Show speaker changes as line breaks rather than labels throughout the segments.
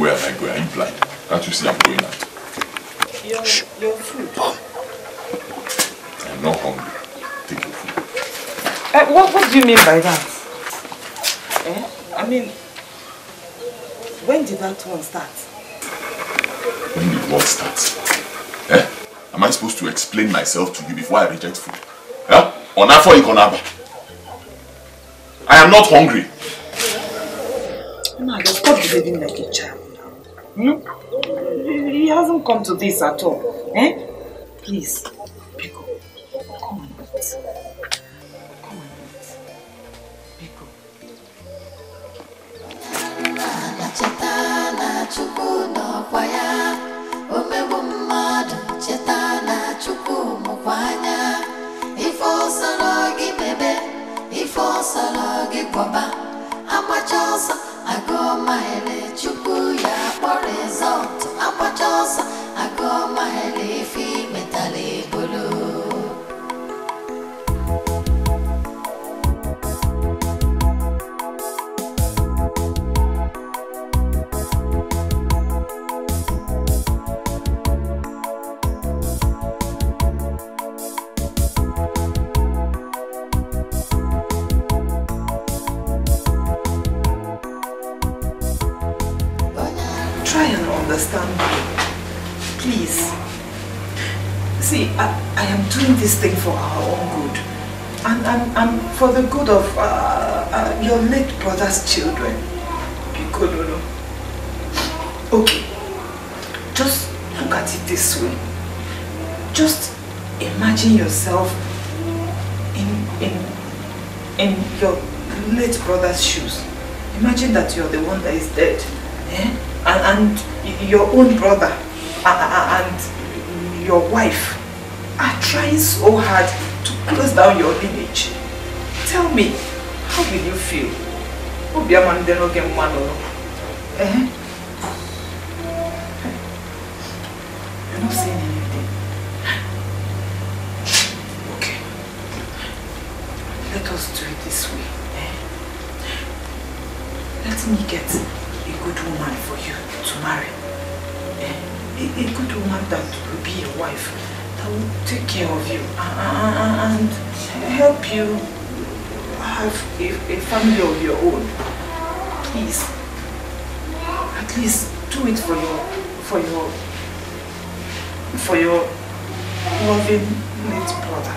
where am I going? Are you blind? Can't you see I'm going out?
Your food.
I'm not hungry. Take your food.
What do you mean by that? I mean, when did that one start?
When did what start? Am I supposed to explain myself to you before I reject food? I am not hungry.
No, stop behaving like a child now. He hasn't come to this at all. Please, Biko, come on, eat. Come on, eat. Biko. Try and understand me, please. See, I am doing this thing for our own good, and for the good of your late brother's children. Because, okay, just look at it this way. Just imagine yourself in your late brother's shoes. Imagine that you're the one that is dead. And your own brother and your wife are trying so hard to close down your lineage. Tell me, how will you feel? You're not saying anything. Okay. Let us do it this way. Let me get a good woman for you to marry. A good woman that will be your wife, that will take care of you and help you have a family of your own. Please, at least do it for your loving late brother.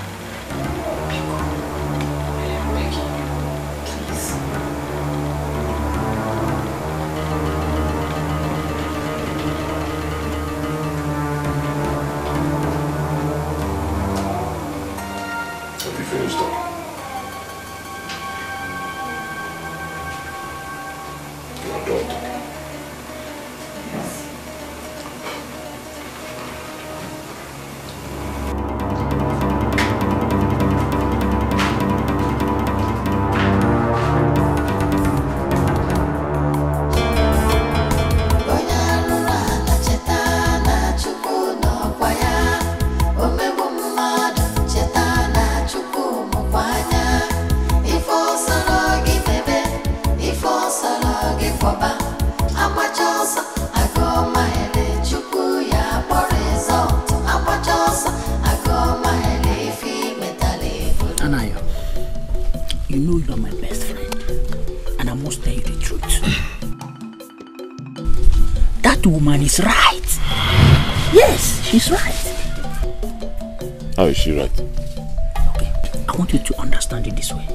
Woman is right. Yes, she's right.
How is she right?
Okay, I want you to understand it this way.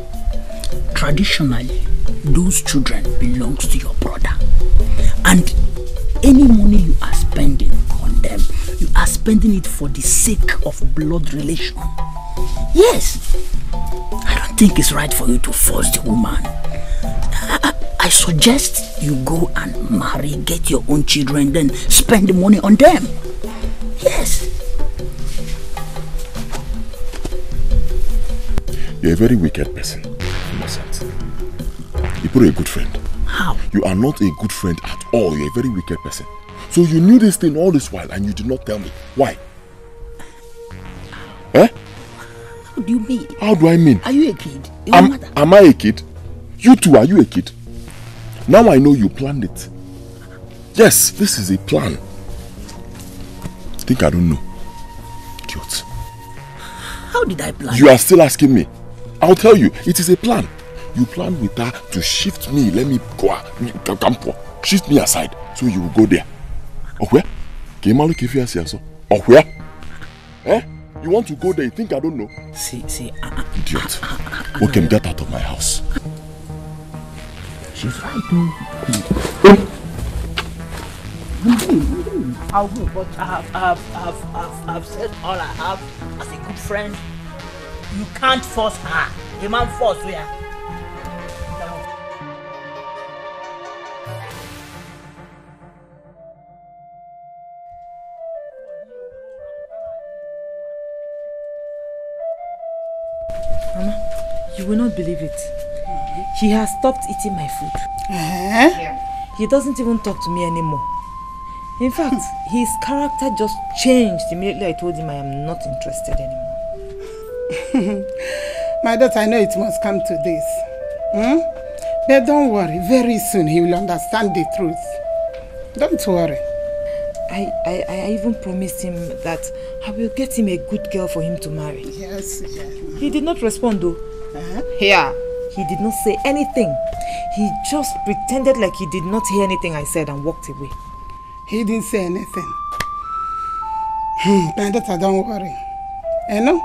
Traditionally, those children belongs to your brother. And any money you are spending on them, you are spending it for the sake of blood relation. Yes. I don't think it's right for you to force the woman. I suggest you go and marry, get your own children, then spend the money on them. Yes.
You're a very wicked person, Innocent. You're a good friend.
How?
You are not a good friend at all. You're a very wicked person. So you knew this thing all this while and you did not tell me. Why?
How do you mean?
How do I mean?
Are you a kid?
Am I a kid? You too, are you a kid? Now I know you planned it. Yes, this is a plan. Think I don't know. Cute.
How did I plan?
You are still asking me. I'll tell you, it is a plan. You plan with her to shift me, let me go, shift me aside, so you will go there. Oh, where? Oh, where? Eh? You want to go there, you think I don't know?
See,
idiot. Okay, get out of my house.
She's right, I'll go, but I've said all I have as a good friend. You can't force her. A man force her.
Mama, you will not believe it. He has stopped eating my food.
Yeah.
He doesn't even talk to me anymore. In fact, his character just changed immediately I told him I am not interested anymore.
My daughter, I know it must come to this. But don't worry, very soon he will understand the truth. Don't worry.
I even promised him that I will get him a good girl for him to marry.
Yes.
He did not respond though. Yeah. He did not say anything. He just pretended like he did not hear anything I said and walked away.
He didn't say anything. My daughter, don't worry. You know?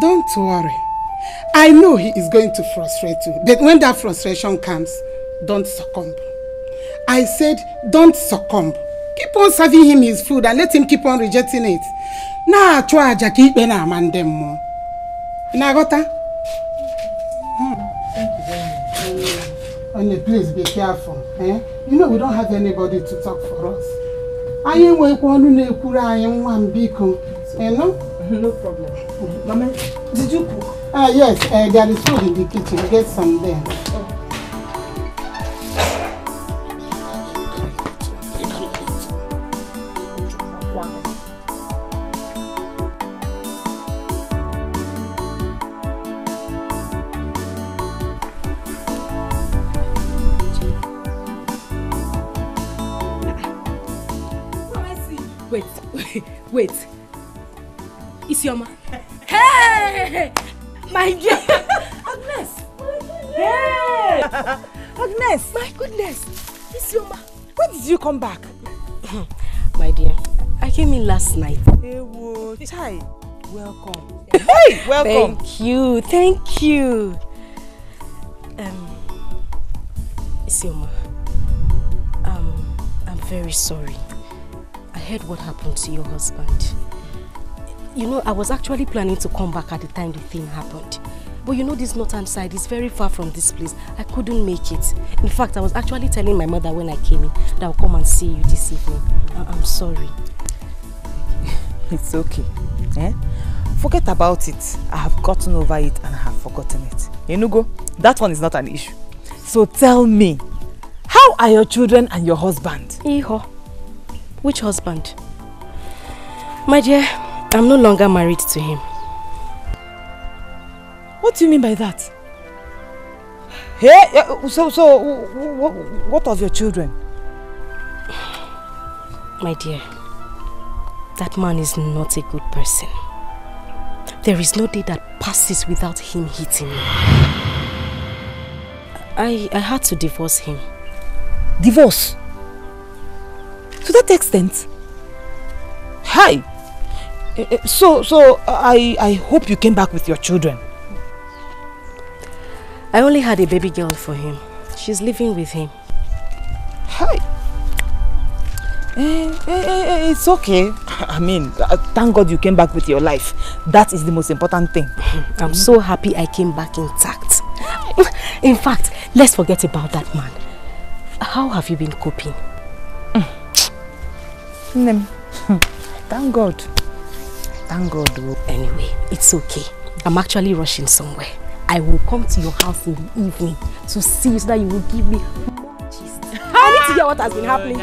Don't worry. I know he is going to frustrate you. But when that frustration comes, don't succumb. I said, don't succumb. Keep on serving him his food and let him keep on rejecting it. Nah, try to keep on amandem more. Nagota?
Thank you very much.
Only please be careful. Eh? You know we don't have anybody to talk for us. I ain't wait for you to cure. I am one beacon. You know?
No problem. Mama, did you cook?
Yes, there is food in the kitchen. Get some there.
Wait. Isioma. Hey! My dear. Agnes.
Hey! Agnes.
My goodness. Isioma.
When did you come back?
My dear, I came in last night.
Hey, whoa, Chai. Welcome. Hey, welcome.
Thank you. Isioma, I'm very sorry. I heard what happened to your husband. You know, I was actually planning to come back at the time the thing happened. But you know this northern side is very far from this place. I couldn't make it. In fact, I was actually telling my mother when I came in that I'll come and see you this evening. I'm sorry.
It's okay. Forget about it. I have gotten over it and I have forgotten it. Enugo, that one is not an issue. So tell me, how are your children and your husband?
Iho. Which husband? My dear, I'm no longer married to him.
What do you mean by that? Hey, so what of your children?
My dear, that man is not a good person. There is no day that passes without him hitting me. I had to divorce him.
Divorce? To that extent? Hi. So I hope you came back with your children.
I only had a baby girl for him. She's living with him.
Hi. It's okay. I mean, thank God you came back with your life. That is the most important thing.
I'm so happy I came back intact. In fact, let's forget about that man. How have you been coping?
Thank God. Thank God.
Anyway, it's okay. I'm actually rushing somewhere. I will come to your house in the evening to see you so that you will give me more gist. I need to hear what has been happening to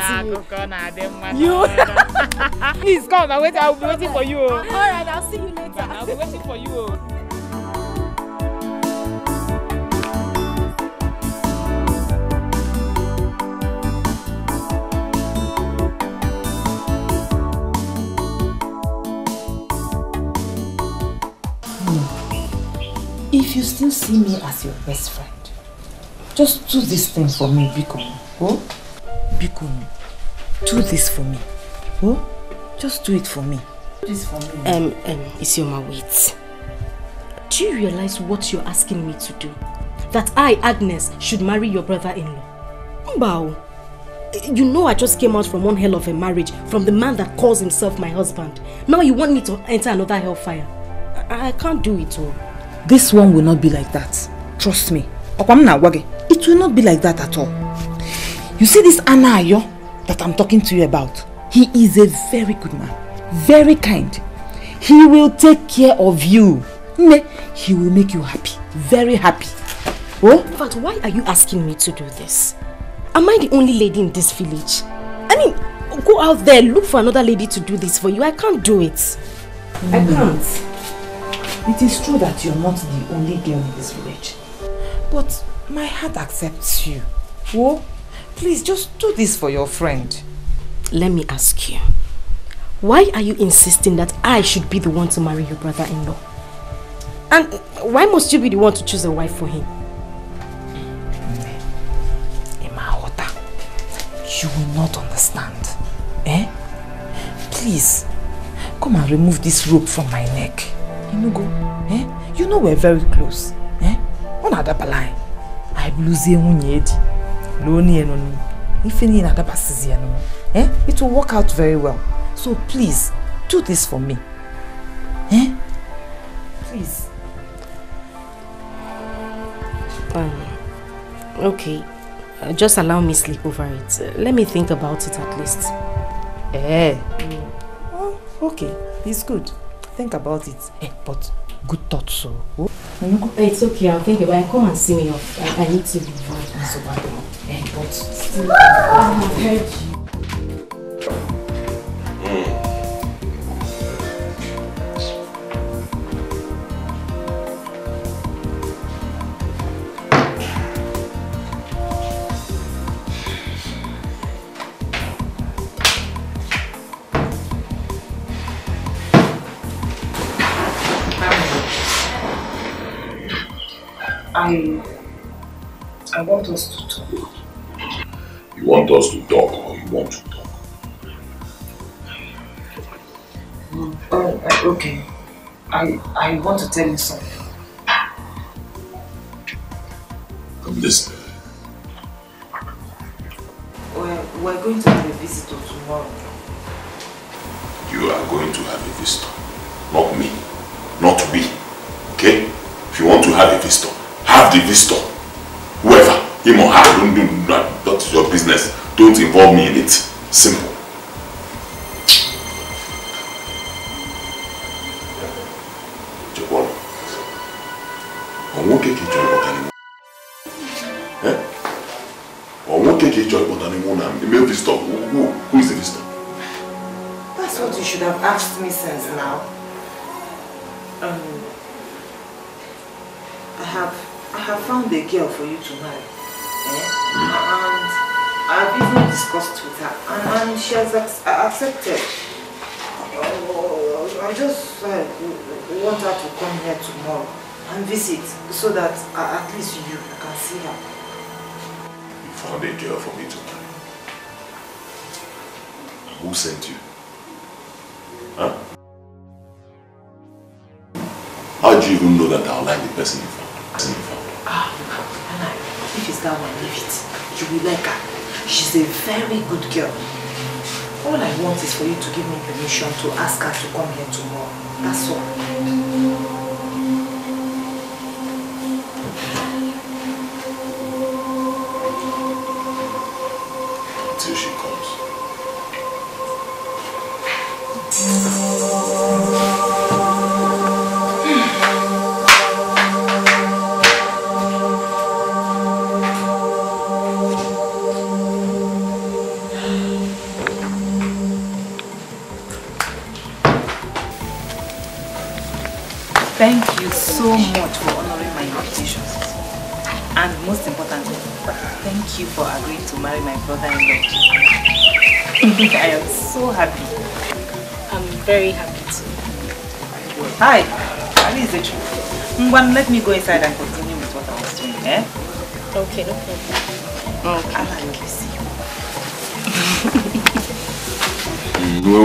you.
Please come, I'll be waiting for you.
Alright, I'll see you later.
I'll be waiting for you. if you still see me as your best friend, just do this thing for me, Biko. Oh? Biko, do this for me. Oh? Just do it for me. Do this for me.
Isioma, wait. Do you realize what you're asking me to do? That I, Agnes, should marry your brother-in-law? Mbao, you know I just came out from one hell of a marriage from the man that calls himself my husband. Now you want me to enter another hellfire? I can't do it all.
This one will not be like that. Trust me. It will not be like that at all. You see this Anna Ayo that I'm talking to you about? He is a very good man. Very kind. He will take care of you. He will make you happy. Very happy. Oh?
But why are you asking me to do this? Am I the only lady in this village? I mean, go out there, look for another lady to do this for you. I can't do it. I can't.
It is true that you're not the only girl in this village. But my heart accepts you. Oh? Please, just do this for your friend.
Let me ask you. Why are you insisting that I should be the one to marry your brother-in-law? And why must you be the one to choose a wife for him?
You will not understand. Eh? Please, come and remove this rope from my neck. Inugo, eh? You know we're very close. Eh? On adabalai. I bluze unyedi. Loni enonu. Ifeni na adabasizi enonu. Eh? It will work out very well. So please, do this for me. Eh? Please.
Okay. Just allow me sleep over it. Let me think about it at least.
Oh, okay. It's good. Think about it. But good thoughts, so. Oh?
It's okay. I'll think about it. Come and see me off. I need to be so bad. But still, I've heard you.
I want us to talk.
You want us to talk or you want to talk?
Okay. I want to tell you something.
Come listen.
We're going to have a visitor tomorrow.
You are going to have a visitor. Not me. Not we. Okay? If you want to have a visitor, have the visitor. Whoever, him or her, that's your business. Don't involve me in it. Simple. Who is the visitor?
That's what you should have asked me since now. I have found a girl for you to marry. And I've even discussed with her and she has accepted. I just want her to come here tomorrow and visit so that at least you can see her.
You found a girl for me to marry? Who sent you? Huh? How do you even know that I'll like the person you found?
Anna, if it's that one, leave it. You will like her. She's a very good girl. All I want is for you to give me permission to ask her to come here tomorrow. That's all.
Until she comes.
Thank you so much for honoring my invitations. And most importantly, thank you for agreeing to marry my brother-in-law. I am so happy.
I'm very happy too.
Hi, Ini Edo. Mwan, let me go inside and continue with what I was doing, eh?
Okay, no problem. Okay.
I like you, see.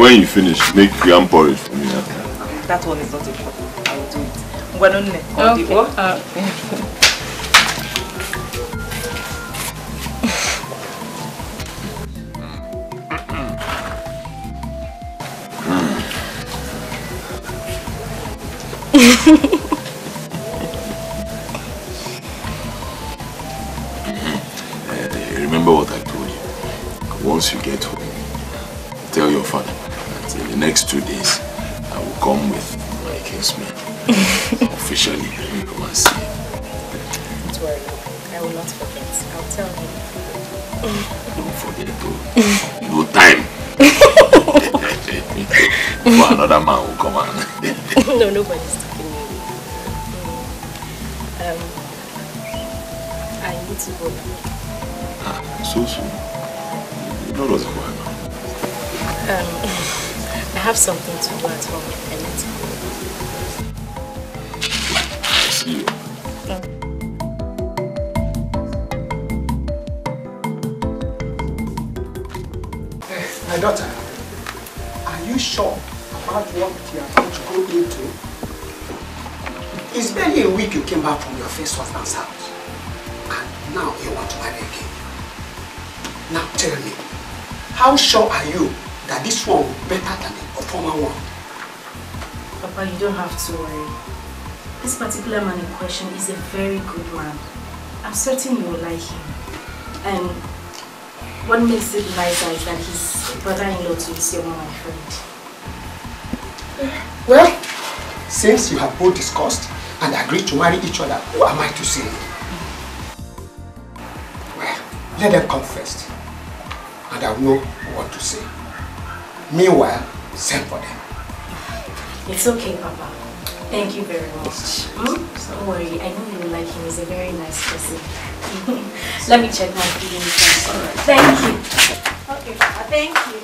When you finish, make yam porridge for me.
That one is not important. I will do it. Okay.
Remember what I told you. Once you get home, tell your father that in the next 2 days, I will come with my kinsman. Officially, come and see him.
Don't worry, I will not forget. I'll tell him.
Don't forget to. No time. For another man will come on.
No, nobody's taking me. I need to go now.
So soon? No, doesn't go on.
I have something to do at home. I need to go.
I'll see you.
My daughter, are you sure about what you are going to go into? It's barely a week you came back from your first husband's house. And now you want to marry again. Now tell me, how sure are you that this one will be better than the former one?
Papa, you don't have to worry. This particular man in question is a very good man. I'm certain you will like him. And what makes it nicer is that his brother-in-law too is your my friend.
Well, since you have both discussed and agreed to marry each other, who am I to say? Well, let them come first. And I will know what to say. Meanwhile, send for them.
It's okay, Papa. Thank you very much. Don't worry, I know you will like him. He's a very nice person. Let me check my feelings first. All right. Thank you. Okay, Papa. Thank you.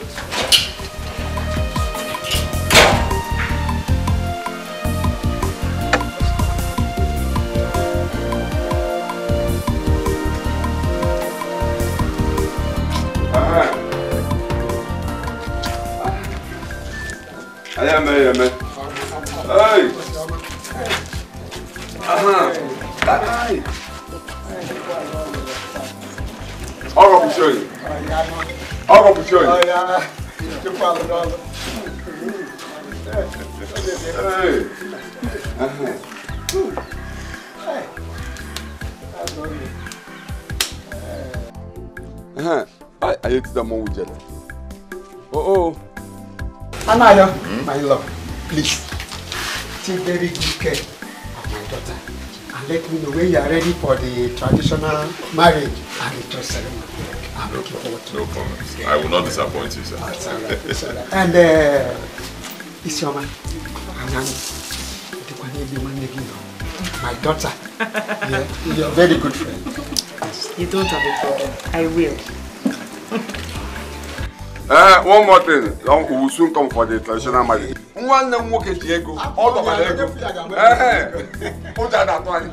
Hey! Hey! I'll go show you. I'll go show you. I ate the more jelly. Oh.
Anaya, my love, please take very good care of my daughter and let me know when you are ready for the traditional marriage and the trust ceremony. I'm looking forward to it.
No problem. I will not disappoint you, sir.
That's all right. That's all right. And it's your man. My daughter. You're a very good friend.
Yes. You don't have a problem. I will.
One more thing. We will soon come for the traditional marriage. One name walk at Diego. All the Diego. Put that one.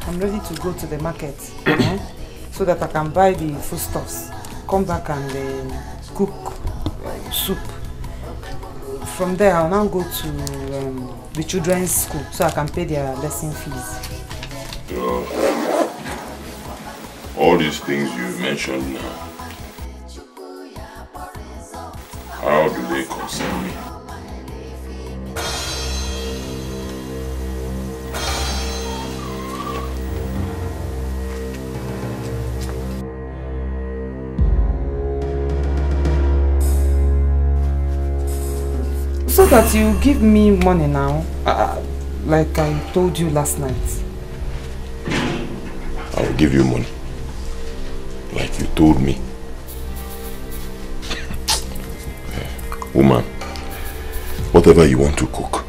I'm ready to go to the market so that I can buy the foodstuffs, come back and cook soup. From there, I'll now go to the children's school so I can pay their lesson fees.
All these things you mentioned now, how do they concern me?
So that you give me money now, like I told you last night.
I'll give you money. Like you told me. Woman, whatever you want to cook,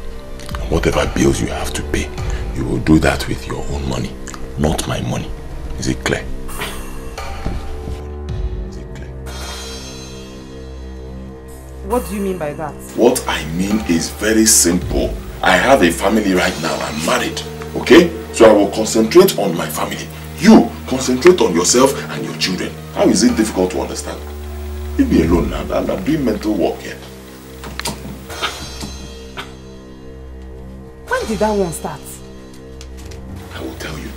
and whatever bills you have to pay, you will do that with your own money, not my money. Is it clear? Is it clear?
What do you mean by that?
What I mean is very simple. I have a family right now. I'm married. Okay? So I will concentrate on my family. You concentrate on yourself and your children. How is it difficult to understand? Leave me alone now. I'm doing mental work here.
When did that one start?
I will tell you.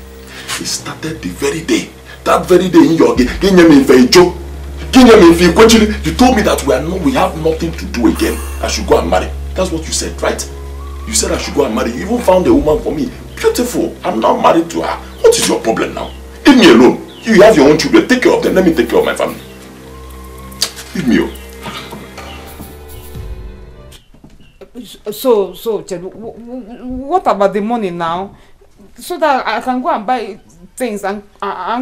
It started the very day. That very day in your game. You told me that we have nothing to do again. I should go and marry. That's what you said, right? You said I should go and marry. You even found a woman for me. Beautiful. I'm now married to her. What is your problem now? Leave me alone. You have your own children. Take care of them. Let me take care of my family. Leave me alone.
So, what about the money now? So that I can go and buy things and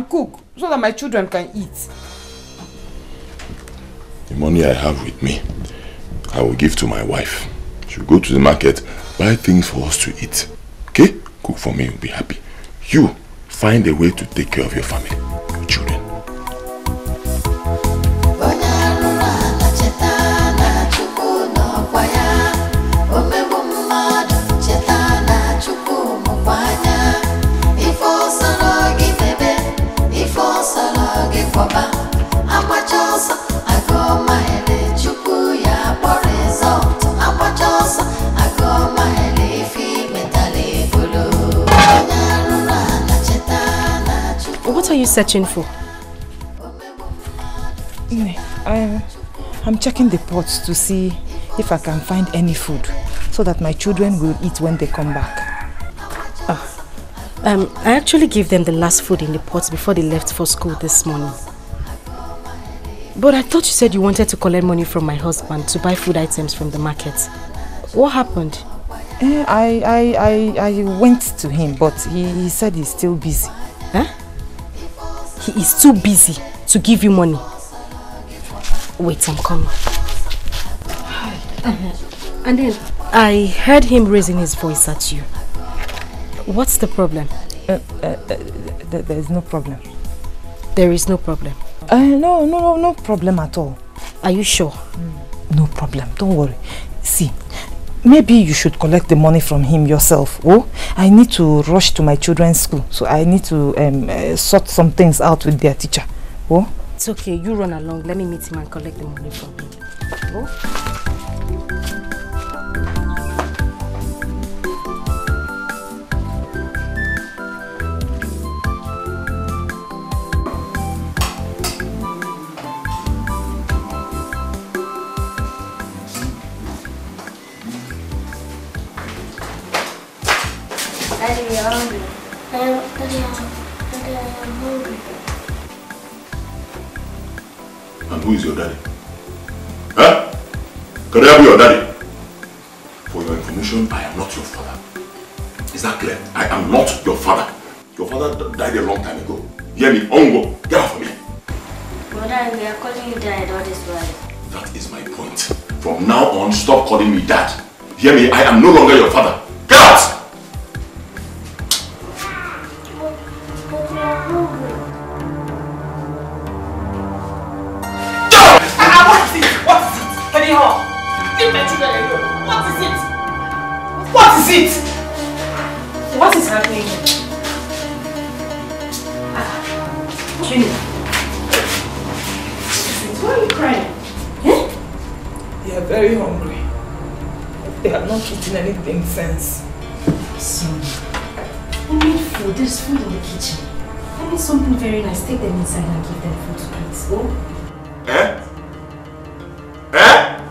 cook. So that my children can eat.
The money I have with me, I will give to my wife. She'll go to the market, buy things for us to eat. Okay? Cook for me, you'll be happy. You, find a way to take care of your family, your children.
What are you searching for?
I'm checking the pots to see if I can find any food so that my children will eat when they come back.
I actually gave them the last food in the pots before they left for school this morning. But I thought you said you wanted to collect money from my husband to buy food items from the market. What happened?
I went to him, but he said he's still busy.
Huh? He is too busy to give you money. Wait, I'm coming. And then I heard him raising his voice at you. What's the problem?
There is no problem.
There is no problem?
No problem at all.
Are you sure?
No problem, don't worry. See, maybe you should collect the money from him yourself. Oh, I need to rush to my children's school, so I need to sort some things out with their teacher. Oh?
It's okay, you run along. Let me meet him and collect the money from him. Oh?
Daddy, you're hungry. Daddy, I'm hungry.
And who is your daddy? Huh? Can I be your daddy? For your information, I am not your father. Is that clear? I am not your father. Your father died a long time ago. Hear me? Ongo, get out of me.
But Daddy, we are calling you Dad all this while.
That is my point. From now on, stop calling me Dad. Hear me? I am no longer your father. Get out!
What is happening? Kenny. Why are you crying?
They are very hungry. They have not eaten anything since.
Son, we need food. There's food in the kitchen. I need something very nice. Take them inside and give them food to eat. Oh?
Eh?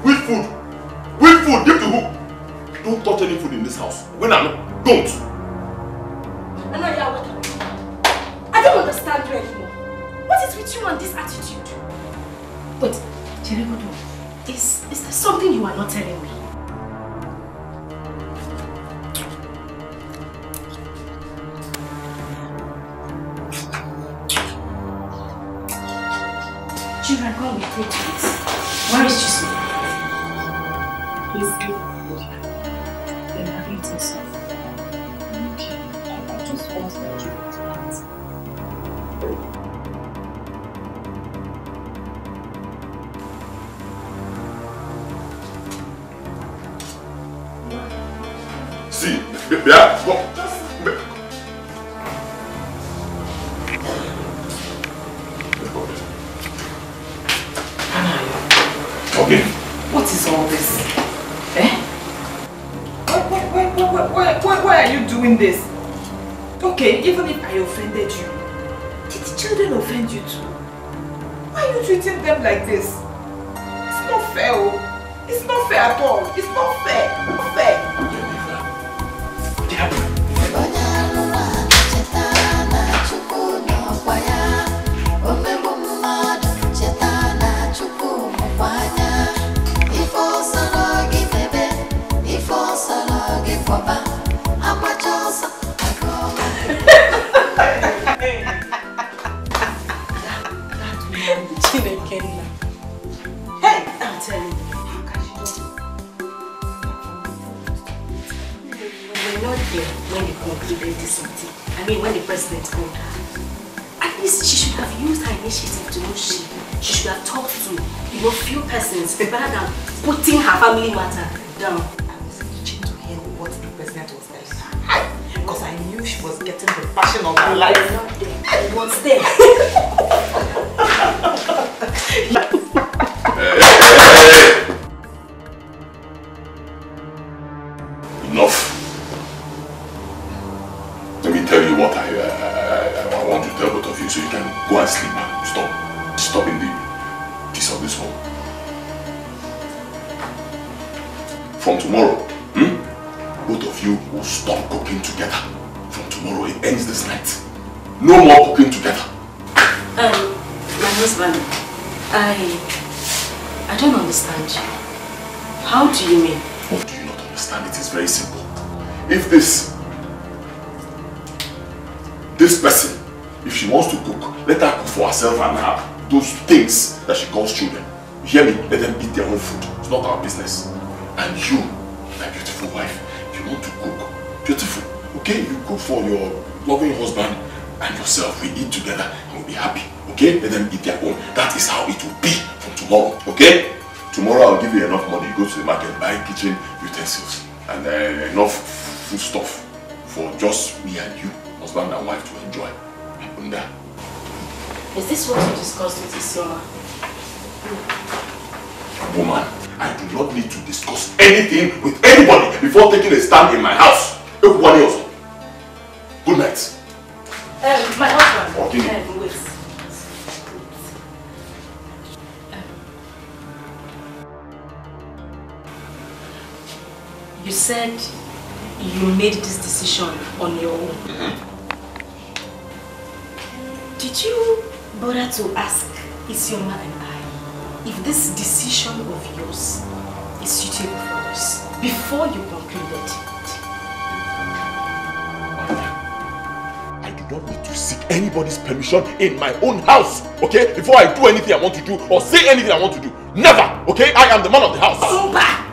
Which food? Which food? Give to who? Don't touch any food in this house. When I'm not, don't.
I don't understand you anymore. What is with you and this attitude? But, Jeregodo, is there something you are not telling me? with me to it. Where is Chisholm?
He's good. Then I need to say. I just want that you to answer.
See, yeah, go. Okay.
What is all this? Eh? Why are you doing this? Okay, even if I offended you, did the children offend you too? Why are you treating them like this? It's not fair. Oh. It's not fair at all. It's not fair. Not fair.
Hey, I'm telling you. We were not there when they concluded this meeting. I mean, when the president called her. At least she should have used her initiative to know she should have talked to, few persons rather than putting her family matter down.
I was itching to hear what the president was telling her. Because I knew she was getting the passion of her life.
We were not there. I was there.
Enough. Let me tell you what I want to tell both of you so you can go and sleep now. Stop disturbing the peace of this home. From tomorrow, both of you will stop cooking together. From tomorrow, it ends this night. No more cooking together.
My husband, I don't understand you. How do you mean?
What do you not understand? It is very simple. If this person, if she wants to cook, let her cook for herself and have those things that she calls children. You hear me? Let them eat their own food. It's not our business. And you, my beautiful wife, if you want to cook, beautiful, okay? You cook for your loving husband and yourself. We eat together and we'll be happy, okay? Let them eat their own. That is how it will be from tomorrow, okay? Tomorrow I'll give you enough money. Go to the market, buy kitchen utensils and enough food stuff for just me and you, husband and wife, to enjoy.
Is this what you discussed with Isioma?
Woman, I do not need to discuss anything with anybody before taking a stand in my house. Good night.
My husband.
Okay.
Wait. You said you made this decision on your own. Did you bother to ask Isioma and I if this decision of yours is suitable for us before you concluded?
I do not need to seek anybody's permission in my own house, okay? Before I do anything I want to do or say anything I want to do. Never, okay? I am the man of the house.
Umba!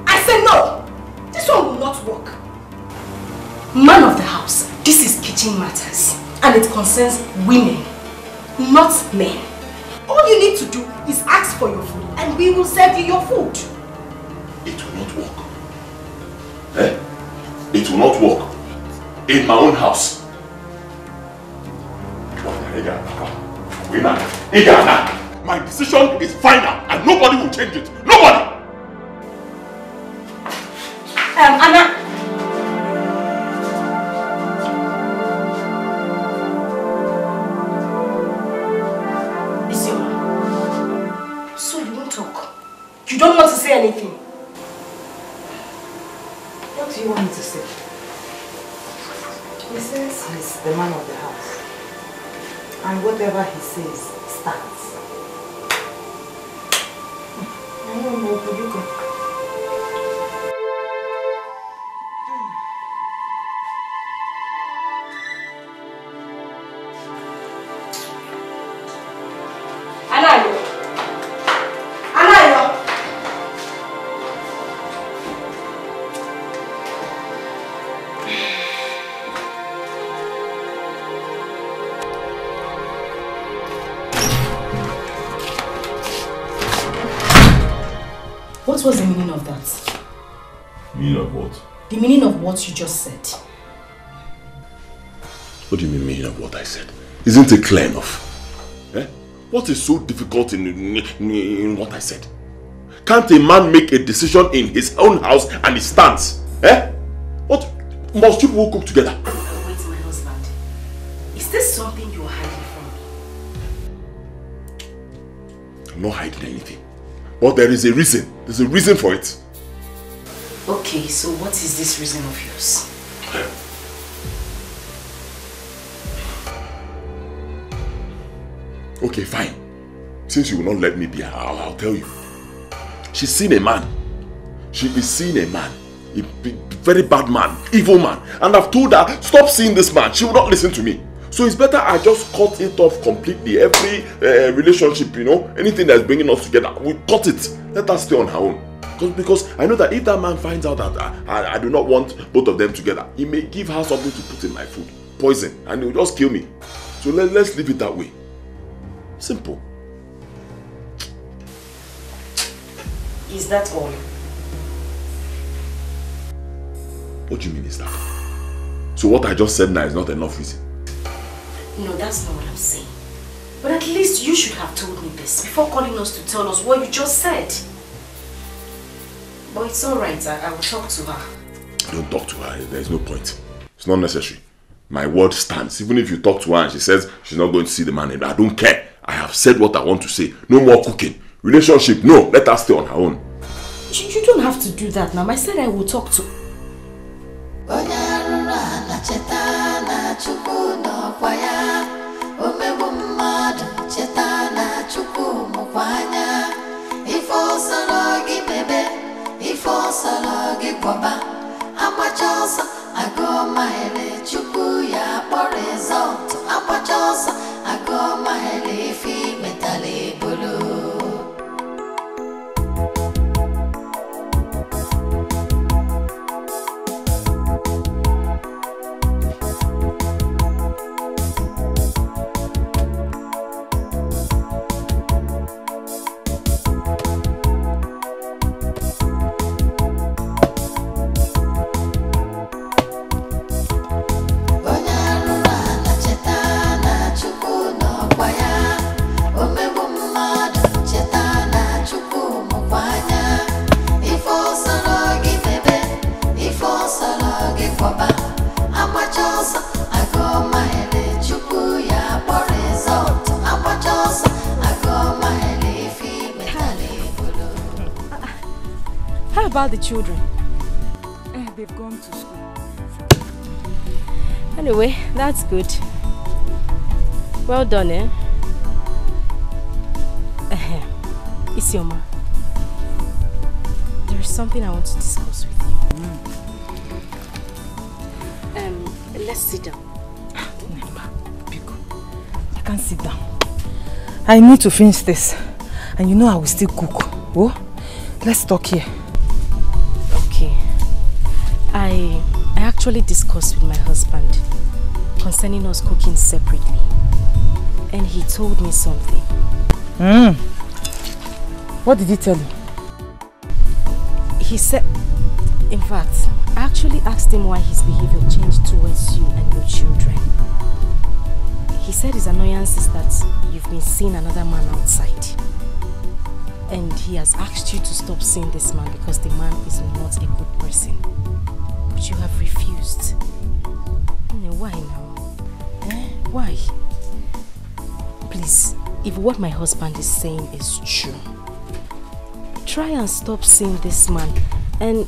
I said no! This one will not work. Man of the house, this is kitchen matters and it concerns women, not men. All you need to do is ask for your food and we will serve you your food.
It will not work. Eh? It will not work. In my own house. My decision is final and nobody will change it. Nobody!
Anna. Isioma, so you won't talk? You don't want to say anything?
What do you want me to say? He says he's the man of the house. And whatever he says stands. I don't know, could you go?
was the meaning of that?
Meaning of what?
The meaning of what you just said.
What do you mean meaning of what I said? Isn't it clear enough? Eh? What is so difficult in what I said? Can't a man make a decision in his own house and he stands? Eh? What? Must you people cook together?
Wait, my husband. Is this something you are hiding from me?
I'm not hiding anything. But there is a reason. There's a reason for it.
Okay, so what is this reason of yours?
Okay, fine. Since you will not let me be, I'll tell you. She's seen a man. She is seeing a man. A very bad man, evil man. And I've told her, stop seeing this man. She will not listen to me. So it's better I just cut it off completely. Every relationship, you know, anything that's bringing us together, we cut it. Let her stay on her own. Because I know that if that man finds out that I do not want both of them together, he may give her something to put in my food. Poison. And he will just kill me. So let's leave it that way. Simple.
Is that all?
What do you mean is that? So what I just said now is not enough reason?
No, that's not what I'm saying. But at least you should have told me this before calling us to tell us what you just said. But it's alright, I will talk to her.
Don't talk to her, there is no point. It's not necessary. My word stands. Even if you talk to her and she says she's not going to see the man, I don't care. I have said what I want to say. No more cooking. Relationship, no. Let her stay on her own.
You don't have to do that now. I said I will talk to... How about the children?
They've gone to school.
Anyway, that's good. Well done, eh? Isioma, there is something I want to discuss with you. Let's sit down.
I can't sit down. I need to finish this. And you know I will still cook. Oh, let's talk here.
Okay. I actually discussed with my husband concerning us cooking separately. And he told me something.
What did he tell you?
He said, in fact, I actually asked him why his behavior changed towards you and your children. He said his annoyance is that you've been seeing another man outside. And he has asked you to stop seeing this man because the man is not a good person. But you have refused. Why now? Why? Please, if what my husband is saying is true, try and stop seeing this man and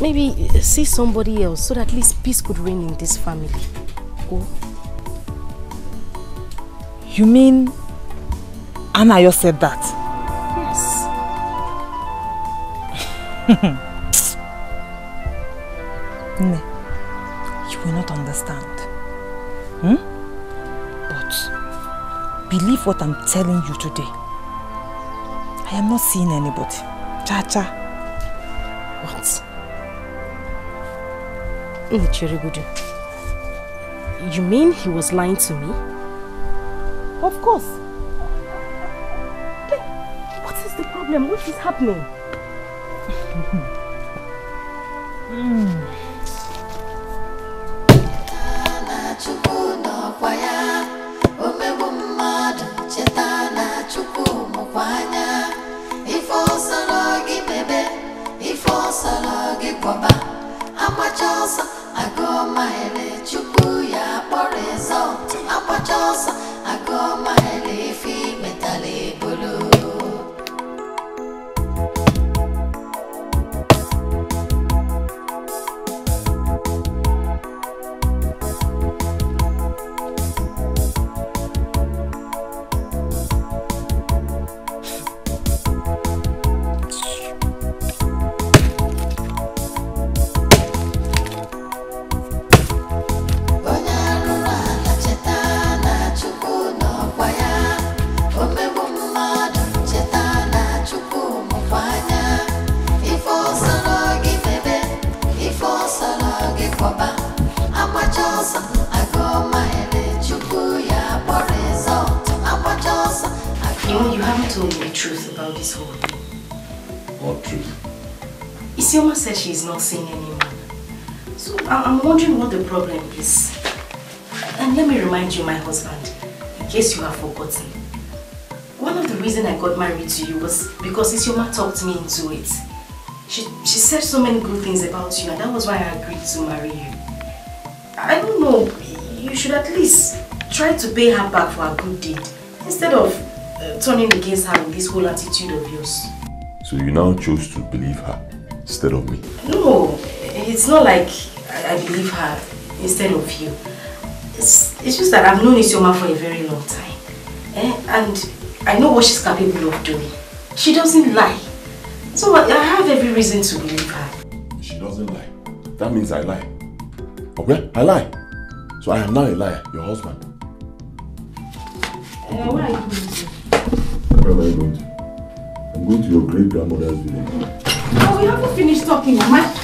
maybe see somebody else so that at least peace could reign in this family. Oh.
You mean Anayo said that?
Yes.
Ne, you will not understand. But believe what I'm telling you today. I am not seeing anybody. Cha-cha.
What? Nchirigudu, you mean he was lying to me?
Of course.
What is the problem? What is happening? You haven't told me the truth about this whole thing.
What truth?
Isioma said she's not seeing any man. So I'm wondering what the problem is. And let me remind you, my husband, in case you have forgotten. One of the reasons I got married to you was because Isioma talked me into it. She said so many good things about you, and that was why I agreed to marry you. I don't know, you should at least try to pay her back for her good deed, instead of turning against her with this whole attitude of yours.
So you now chose to believe her instead of me?
No, it's not like I believe her instead of you. It's just that I've known Isioma for a very long time. And I know what she's capable of doing. She doesn't lie. So I have every reason to believe her.
She doesn't lie. That means I lie. Okay? I lie. So I am now a liar, your husband.
Where are you going to?
Where am I going to? I'm going to your great-grandmother's village.
Oh, we haven't finished talking, Mama.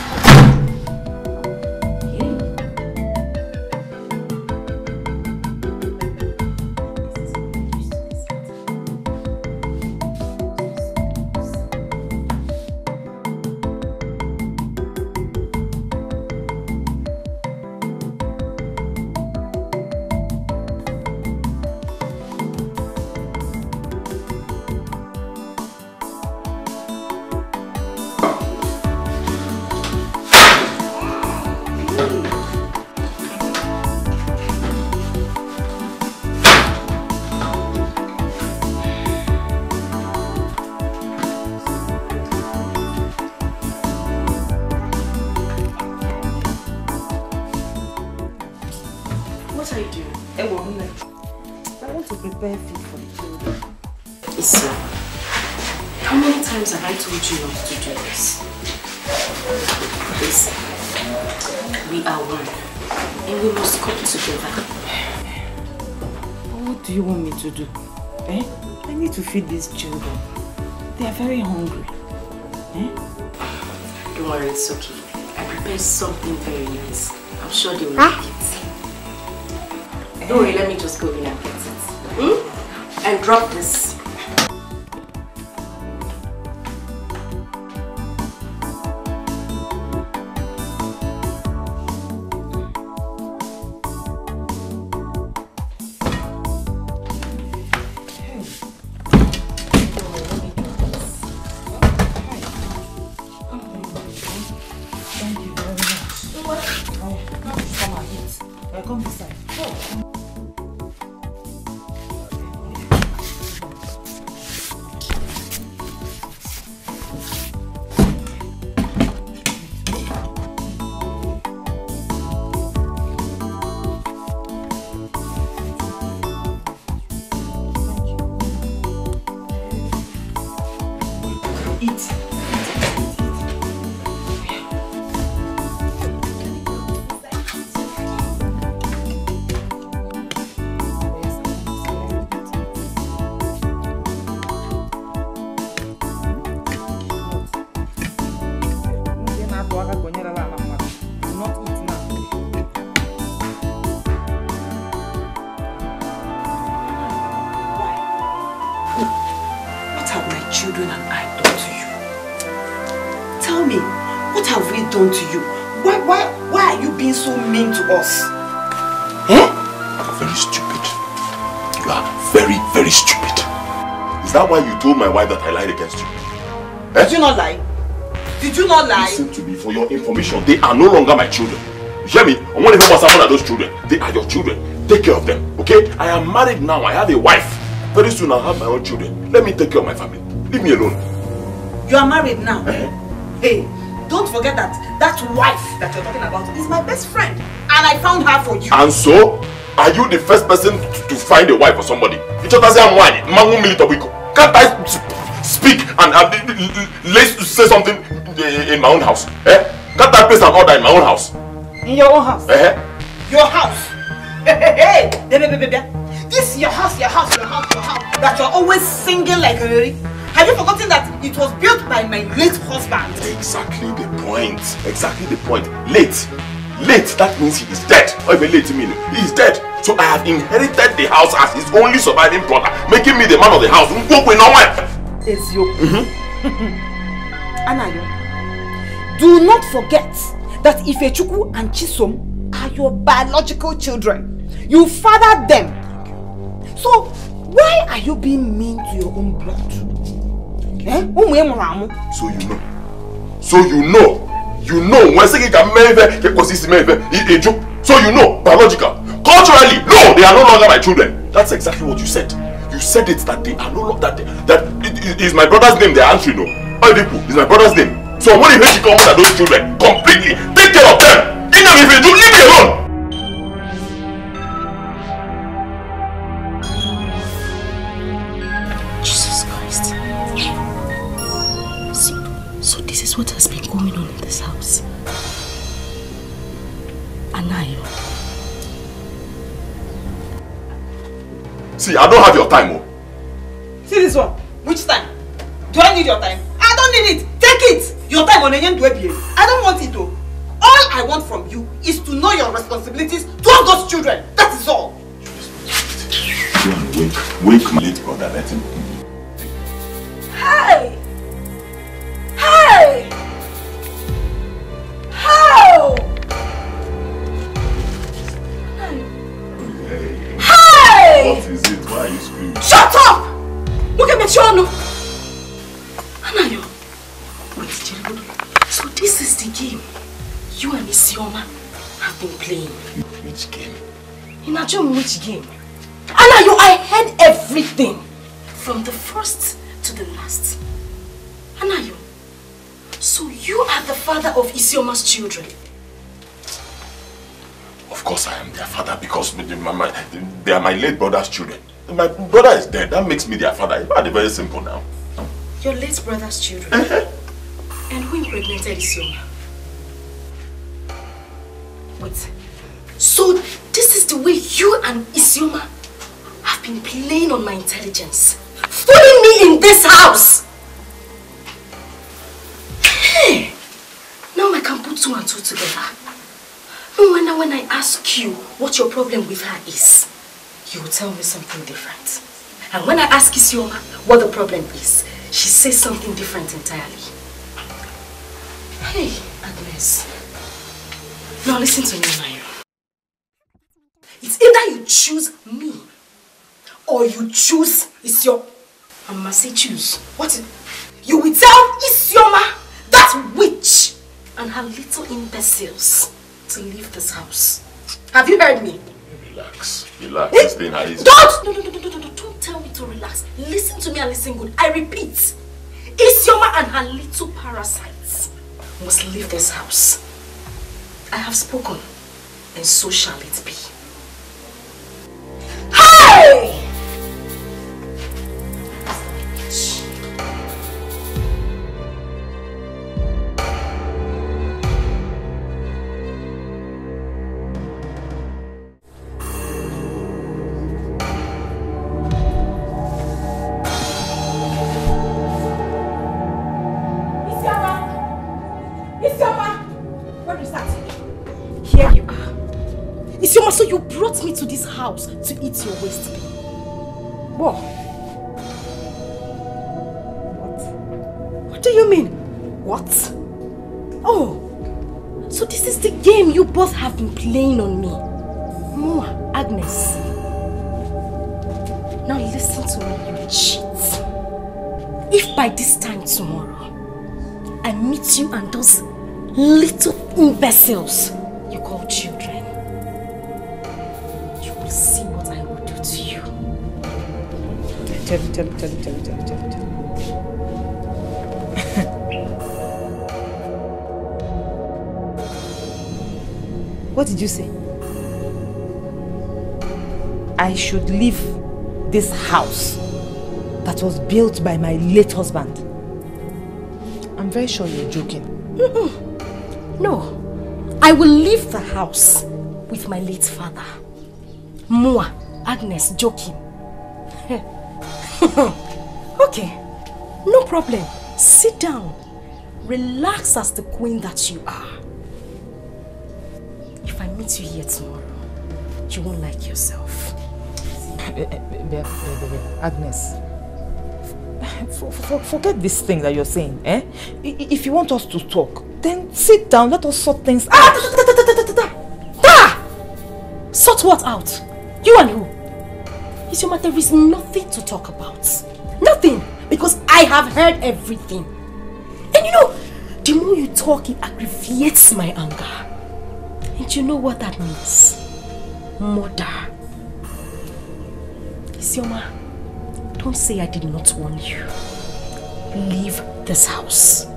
How many times have I told you not to do this? Listen, we are one, and we must come together.
What do you want me to do? I need to feed these children. They are very hungry.
Don't worry, it's okay. I prepared something very nice. I'm sure they will like it. Don't worry, let me just go in and get it. And drop this.
tell me, what have we done to you? Why are you being so mean to us? Eh?
Very stupid. You are very, very stupid. Is that why you told my wife that I lied against you? Eh?
Did you not lie? Did you not lie?
Listen to me, for your information, they are no longer my children. You hear me? I want to know what's happened to those children. They are your children. Take care of them, okay? I am married now. I have a wife. Very soon I'll have my own children. Let me take care of my family. Leave me alone.
You are married now? Hey, don't forget that wife that you're talking about is my best friend. And I found her for you.
And so, are you the first person to find a wife for somebody? You just say I'm whining. Can't I speak and let's say something in my own house? Eh? Can't I place an order in my own house?
In your own house? Your house? Hey, this is your house, that you're always singing like a lady. Have you forgotten that it was built by my late husband?
Exactly the point. Exactly the point. Late. Late, that means he is dead. Or even late to me, he is dead. So I have inherited the house as his only surviving brother, making me the man of the house.
Is you. Anayo, do not forget that Ifechukwu and Chisom are your biological children. You fathered them. So why are you being mean to your own blood? Eh?
So you know. You know when say can so you know biological. Culturally, no, they are no longer my children. That's exactly what you said. You said it that they are no longer that it is my brother's name they are answering. No, is my brother's name. So when you come out of those children completely, take care of them. Even if you do, leave me alone.
Jesus Christ. So this is what has been going on in this house. Anayo.
See, I don't have your time, oh.
See this one? Which time? Do I need your time? I don't need it. Take it. Your time on I don't want it though. All I want from you is to know your responsibilities towards those children. That is all.
Go and wake my late brother. Let him.
Hey! Hey! How? Hey!
What is it? Why are you screaming?
Shut up! Look at me, Chono.
Anayo. Wait, Jerry. So this is the game you and Isioma have been playing.
Which game?
Inajom, which game? Anayo, I heard everything. From the first to the last. Anayo. So you are the father of Isioma's children?
Of course I am their father because they are my late brother's children. My brother is dead. That makes me their father. It's very simple now.
Your late brother's children? And who impregnated Isioma? Wait. So this is the way you and Isioma have been playing on my intelligence? Fooling me in this house! Hey! Now I can put 2 and 2 together. When I ask you what your problem with her is, you will tell me something different. And when I ask Isioma what the problem is, she says something different entirely. Hey, Agnes. Now listen to me, Naira. It's either you choose me or you choose Isioma. I must say choose. What? You will tell Isioma, that witch, and her little imbeciles to leave this house. Have you heard me?
Relax. Relax. This thing is...
Don't! No. Don't tell me to relax. Listen to me and listen good. I repeat. Isioma and her little parasites must leave this house. I have spoken, and so shall it be. Hey! So you brought me to this house to eat your waste pay. What? What do you mean? What? Oh, so this is the game you both have been playing on me. Mua, Agnes. Now listen to me, you cheat. If by this time tomorrow, I meet you and those little imbeciles you call children, you will see what I will do to you.
Tell. What did you say? I should leave this house that was built by my late husband. I'm very sure you're joking.
No, I will leave the house with my late father. Mua, Agnes, joking. Okay, no problem. Sit down. Relax as the queen that you are. If I meet you here tomorrow, you won't like yourself.
Agnes, forget this thing that you're saying, eh? If you want us to talk, then sit down, let us sort things out.
Sort what out? You and who? Is your matter? There is nothing to talk about. Nothing, because I have heard everything. And you know, the more you talk, it aggravates my anger. And you know what that means? Murder. Isioma, don't say I did not warn you. Leave this house.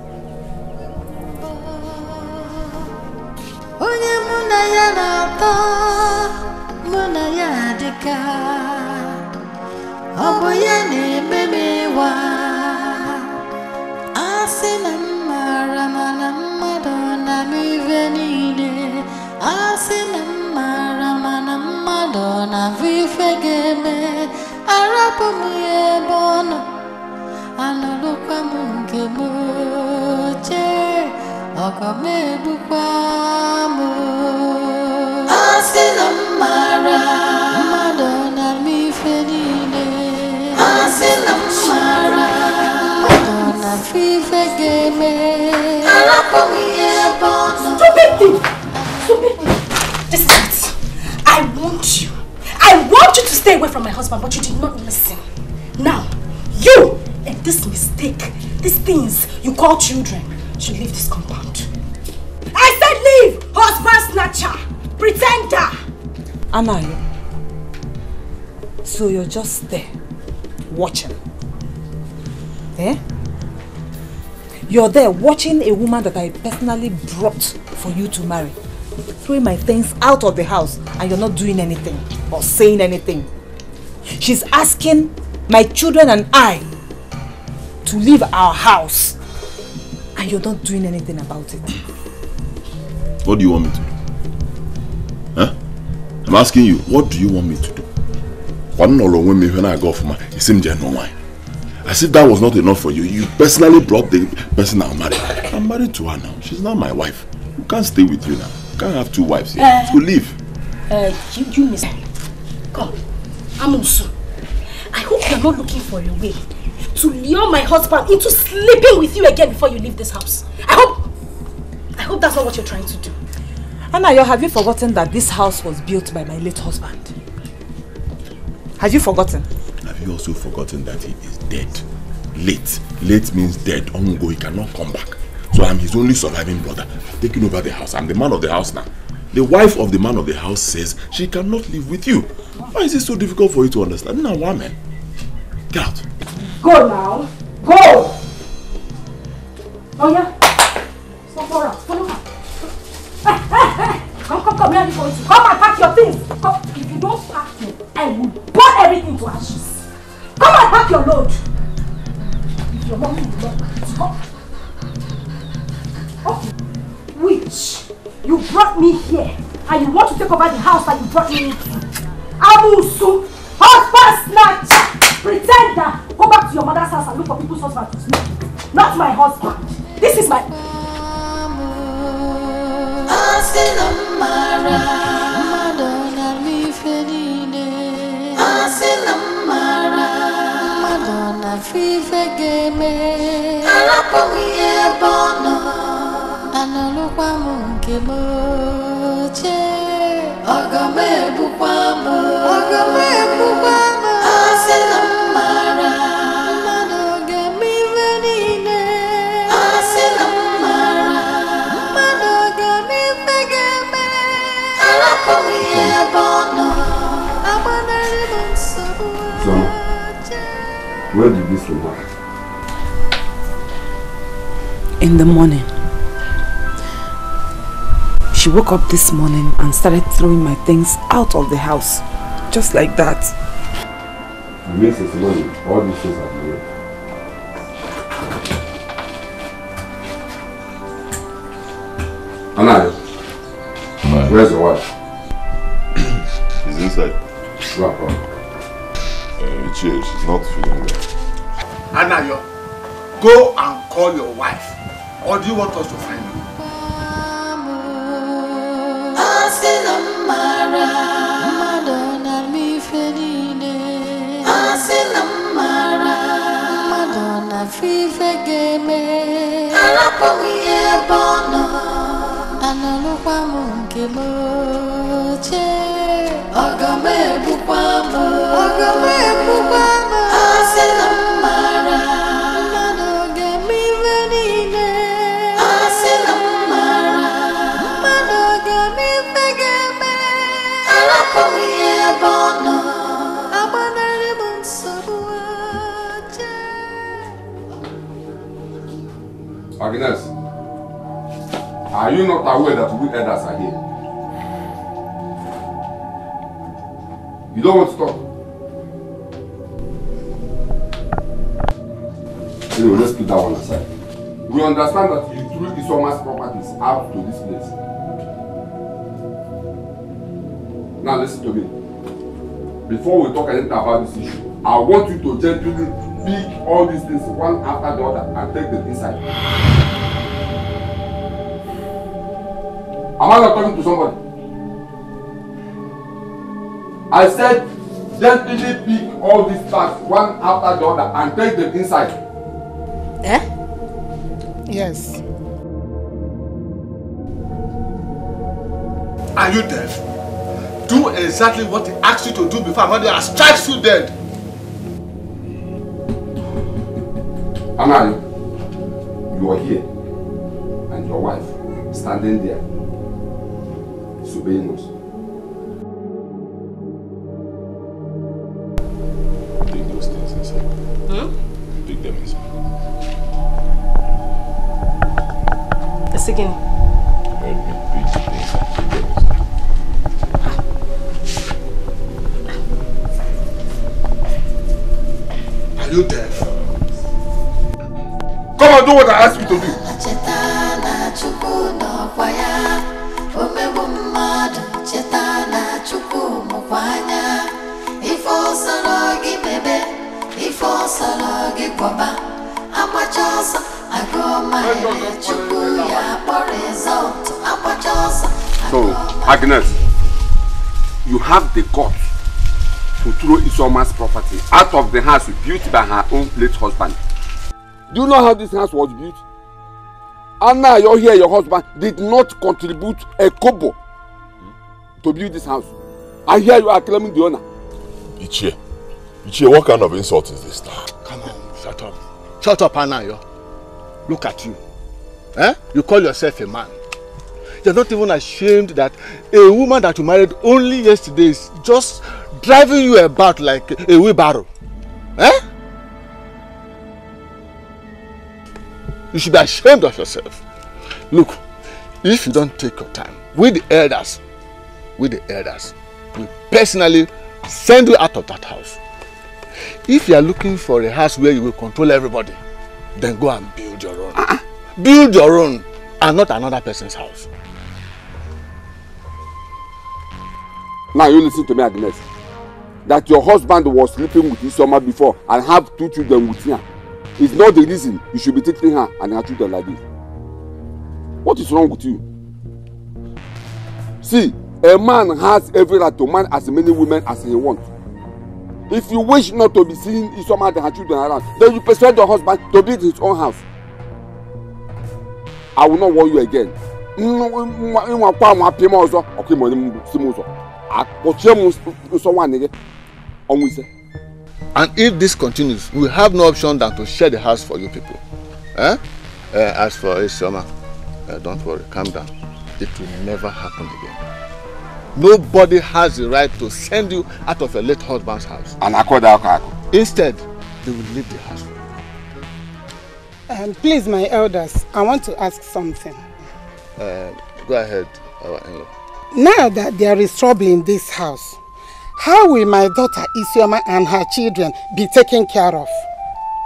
This is it. I want you to stay away from my husband, but you did not listen. Now, you and this mistake, these things you call children, should leave this compound. I said leave! Husband snatcher! Pretender!
Anayo, so you're just there, watching. Eh? You're there watching a woman that I personally brought for you to marry. Throwing my things out of the house and you're not doing anything or saying anything. She's asking my children and I to leave our house and you're not doing anything about it.
What do you want me to do? Huh? I'm asking you, what do you want me to do? When I go for my as if that was not enough for you. You personally brought the person I'm married. I'm married to her now. She's not my wife. You can't stay with you now. You can't have two wives here. So leave.
You miss. Come, Amusu. I hope you're not looking for a way to lure my husband into sleeping with you again before you leave this house. I hope that's not what you're trying to do.
Anayo, have you forgotten that this house was built by my late husband? Have you forgotten?
Have you also forgotten that he is dead? Late. Late means dead. Ongo, he cannot come back. So I'm his only surviving brother. I've taken over the house. I'm the man of the house now. The wife of the man of the house says she cannot live with you. Why is it so difficult for you to understand? Now, woman, get out.
Go now. Go! Oh yeah? Stop for us. Follow her. Come, come here before you. Come and pack your things. Come. If you don't pack them, I will burn everything to ashes. Come and pack your load. If your mommy will not pack it, come. Okay. Witch, you brought me here and you want to take over the house that you brought me into. Amusu, husband snatch, pretender. Go back to your mother's house and look for people's husband to sleep. Not my husband. This is my...
Madonna Where did this thing happen?
In the morning. She woke up this morning and started throwing my things out of the house. Just like that.
It means it's morning. All these things are here. Anaya, where's your wife?
She's inside.
Go on.
She's not feeling well.
Anayo, go and call your wife. Or do you want us to find you?
Agnes, are you not aware that we elders are here? You don't want to talk? Anyway, let's put that one aside. We understand that you threw Isoma's properties out to this place. Now listen to me. Before we talk anything about this issue, I want you to gently pick all these things one after the other and take them inside. Am I not talking to somebody? I said gently pick all these bags one after the other and take them inside.
Eh?
Yes.
Are you deaf? Do exactly what he asked you to do before Amadi strikes you dead.
Amadi, you are here and your wife standing there disobeying us.
Take those things inside. Take them inside.
Again.
Help me pick the things and take them inside.
Are you deaf?
Come and do what I asked you to do. So, Agnes, you have the guts to throw Isoma's property out of the house built by her own late husband. Do you know how this house was built? And now you're here, your husband did not contribute a kobo to build this house. I hear you are claiming the owner.
Ichie, what kind of insult is this now?
Come on, shut up. Shut up, Anayo. Look at you. Eh? You call yourself a man. You're not even ashamed that a woman that you married only yesterday is just driving you about like a wheelbarrow. Eh? You should be ashamed of yourself. Look, if you don't take your time, we the elders, we personally send you out of that house. If you are looking for a house where you will control everybody, then go and build your own. Build your own and not another person's house.
Now you listen to me, Agnes. That your husband was sleeping with Isoma before and have 2 children with her is not the reason you should be treating her and her children like this. What is wrong with you? See, a man has every right to marry as many women as he wants. If you wish not to be seeing Isoma and her children around, then you persuade your husband to build his own house. I will not warn you again.
And if this continues, we have no option than to share the house for you people. As for Isoma, don't worry, calm down. It will never happen again. Nobody has the right to send you out of a late husband's house.
And
instead,
they will leave the house.
Please, my elders, I want to ask something.
Go ahead, our in-law.
Now that there is trouble in this house, how will my daughter Isioma and her children be taken care of?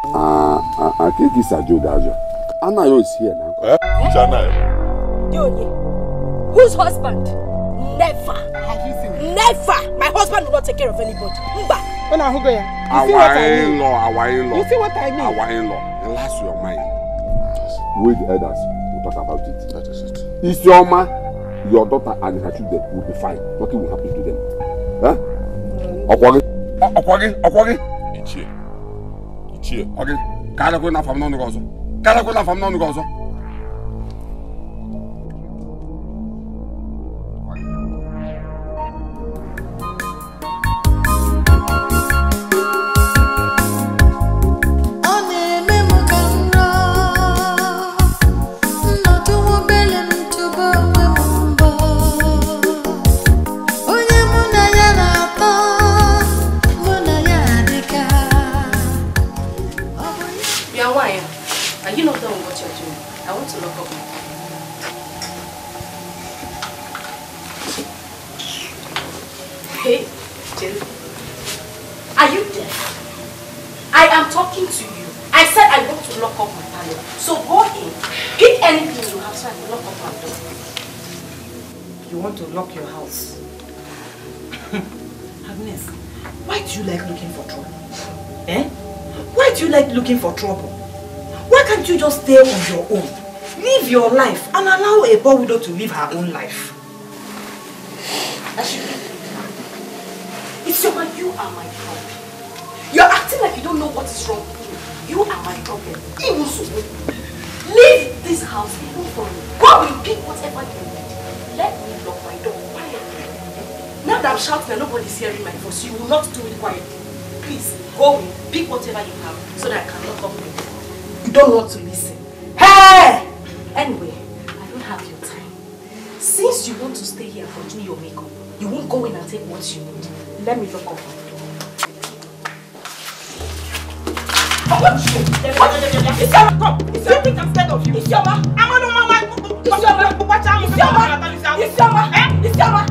I think it's a joke. Anayo is here now.
Whose husband? Never.
Have you seen him?
Never. My husband will not take care of anybody. Mba.
Our in-law.
You see what I mean?
Our in-law. Relax your mind. With the elders, we'll talk about it.
That is it.
Isioma, your daughter and her children will be fine. Nothing will happen to them. Huh? Okwagi. Ichie. Okay. Kala ko na fam no ngozo.
Are you not done with what you're doing? I want to lock up my car. Hey, Jill. Are you there? I am talking to you. I said I want to lock up my parlor. So go in, pick anything you have so I can lock up my door.
You want to lock your house? Agnes, why do you like looking for trouble? Eh? Why do you like looking for trouble? Why can't you just stay on your own? Live your life and allow a poor widow to live her own life.
It's your man, you are my problem. You're acting like you don't know what is wrong with you. You are my problem. Even so, leave this house even for me. Go and pick whatever you need. Let me lock my door quietly. Now that I'm shouting and nobody's hearing my voice, you will not do it quietly. Please, go in, pick whatever you have so that I can lock up my door. You don't want to listen. Hey! Anyway, I don't have your time. Since you want to stay here and continue your makeup, you won't go in and take what you need. Let me lock up my door. What? Come! It's your thing I'm scared of you. It's your man. I'm on my wife. It's your man. It's your man. It's your man. It's your man.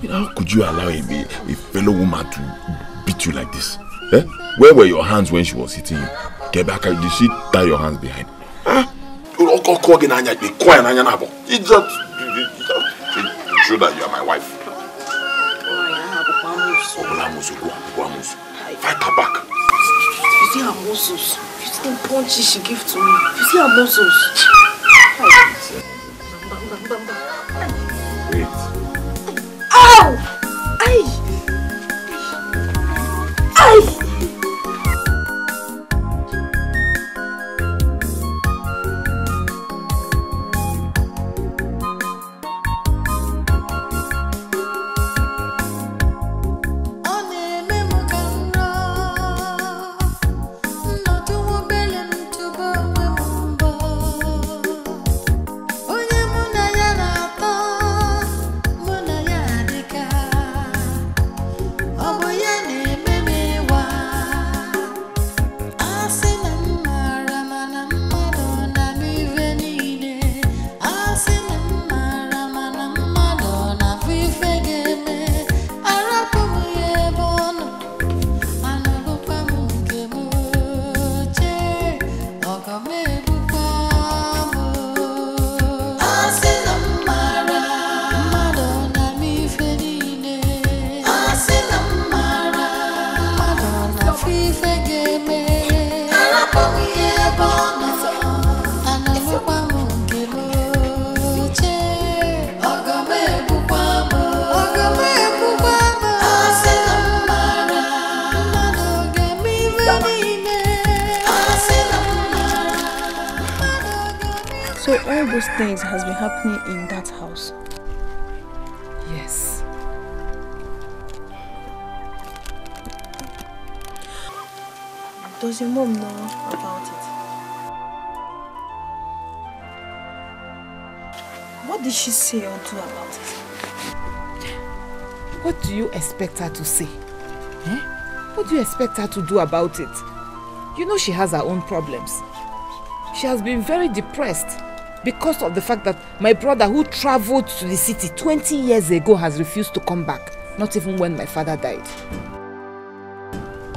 How could you allow a fellow woman to beat you like this? Eh? Where were your hands when she was hitting you? Get back, did she tie your hands behind? You just show that you are my wife. Fight her back.
You see her muscles. You see the punches she gives to me. You see her muscles.
Wait.
Ow! Ay! Ay!
So all those things has been happening in that house?
Yes.
Does your mom know about it? What did she say or do about it?
What do you expect her to say? Eh? What do you expect her to do about it? You know she has her own problems. She has been very depressed because of the fact that my brother who traveled to the city 20 years ago has refused to come back, not even when my father died.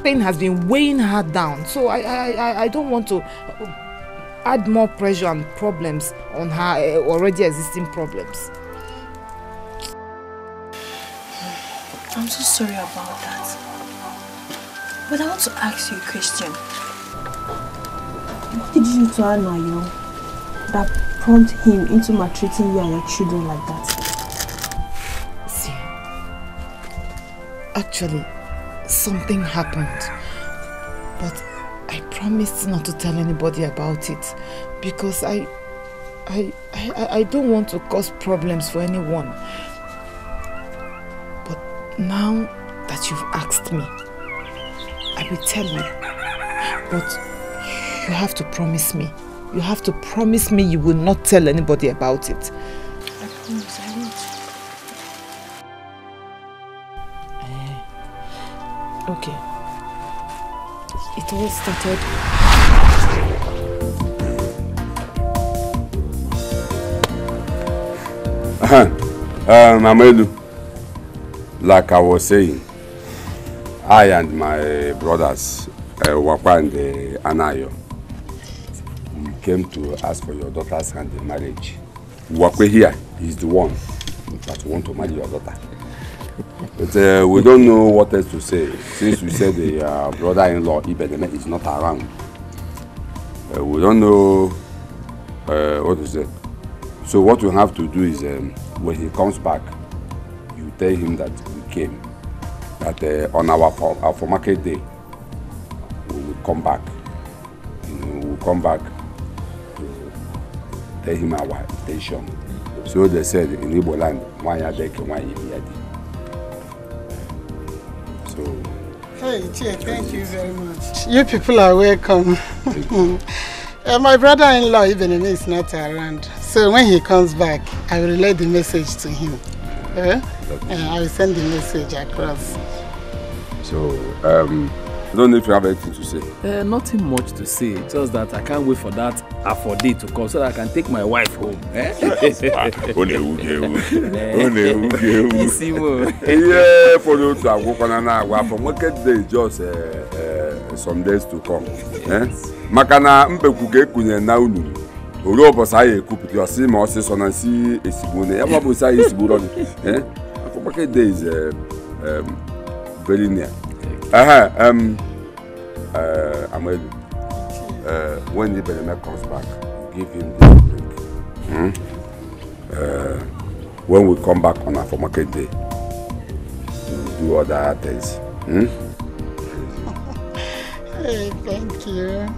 Pain has been weighing her down, so I don't want to add more pressure and problems on her already existing problems.
I'm so sorry about that. But I want to ask you a question. What did you do to Naija that prompted him into maltreating you and your children like that?
See, actually, something happened, but I promised not to tell anybody about it because I don't want to cause problems for anyone. But now that you've asked me, I will tell you. But you have to promise me. You have to promise me you will not tell anybody about it.
I promise I won't.
Okay. It all started.
Mamelu, like I was saying, I and my brothers, Wapa and Anayo, we came to ask for your daughter's hand in marriage. Wakwe here is the one that want to marry your daughter. But we don't know what else to say, since we said the brother-in-law Ibeneme is not around. We don't know what to say. So what we have to do is, when he comes back, you tell him that we came, that on our for market day, we will come back. We will come back to tell him our intention. So they said in Igbo land, one Dikeh, one Ini Edo.
Hey, Tia, thank you very much. You people are welcome. My brother-in-law, Ibeneme, is not around. So when he comes back, I will relay the message to him. I will send the message across.
So, I don't know if you have anything to say.
Nothing much to say. Just that I can't wait for that day to come so that I can take my wife home. Yeah,
for you to go from market day, just some days to come. Makana mbekuge kunye na unu. Oro bosa ye kupu your see mo se sonansi esibune. Ema bosa ye esiburo ni. For market day is very near. Amelu, when the Beneme comes back, give him the drink. When we come back on our for market day, we'll do other things.
Hey, thank you.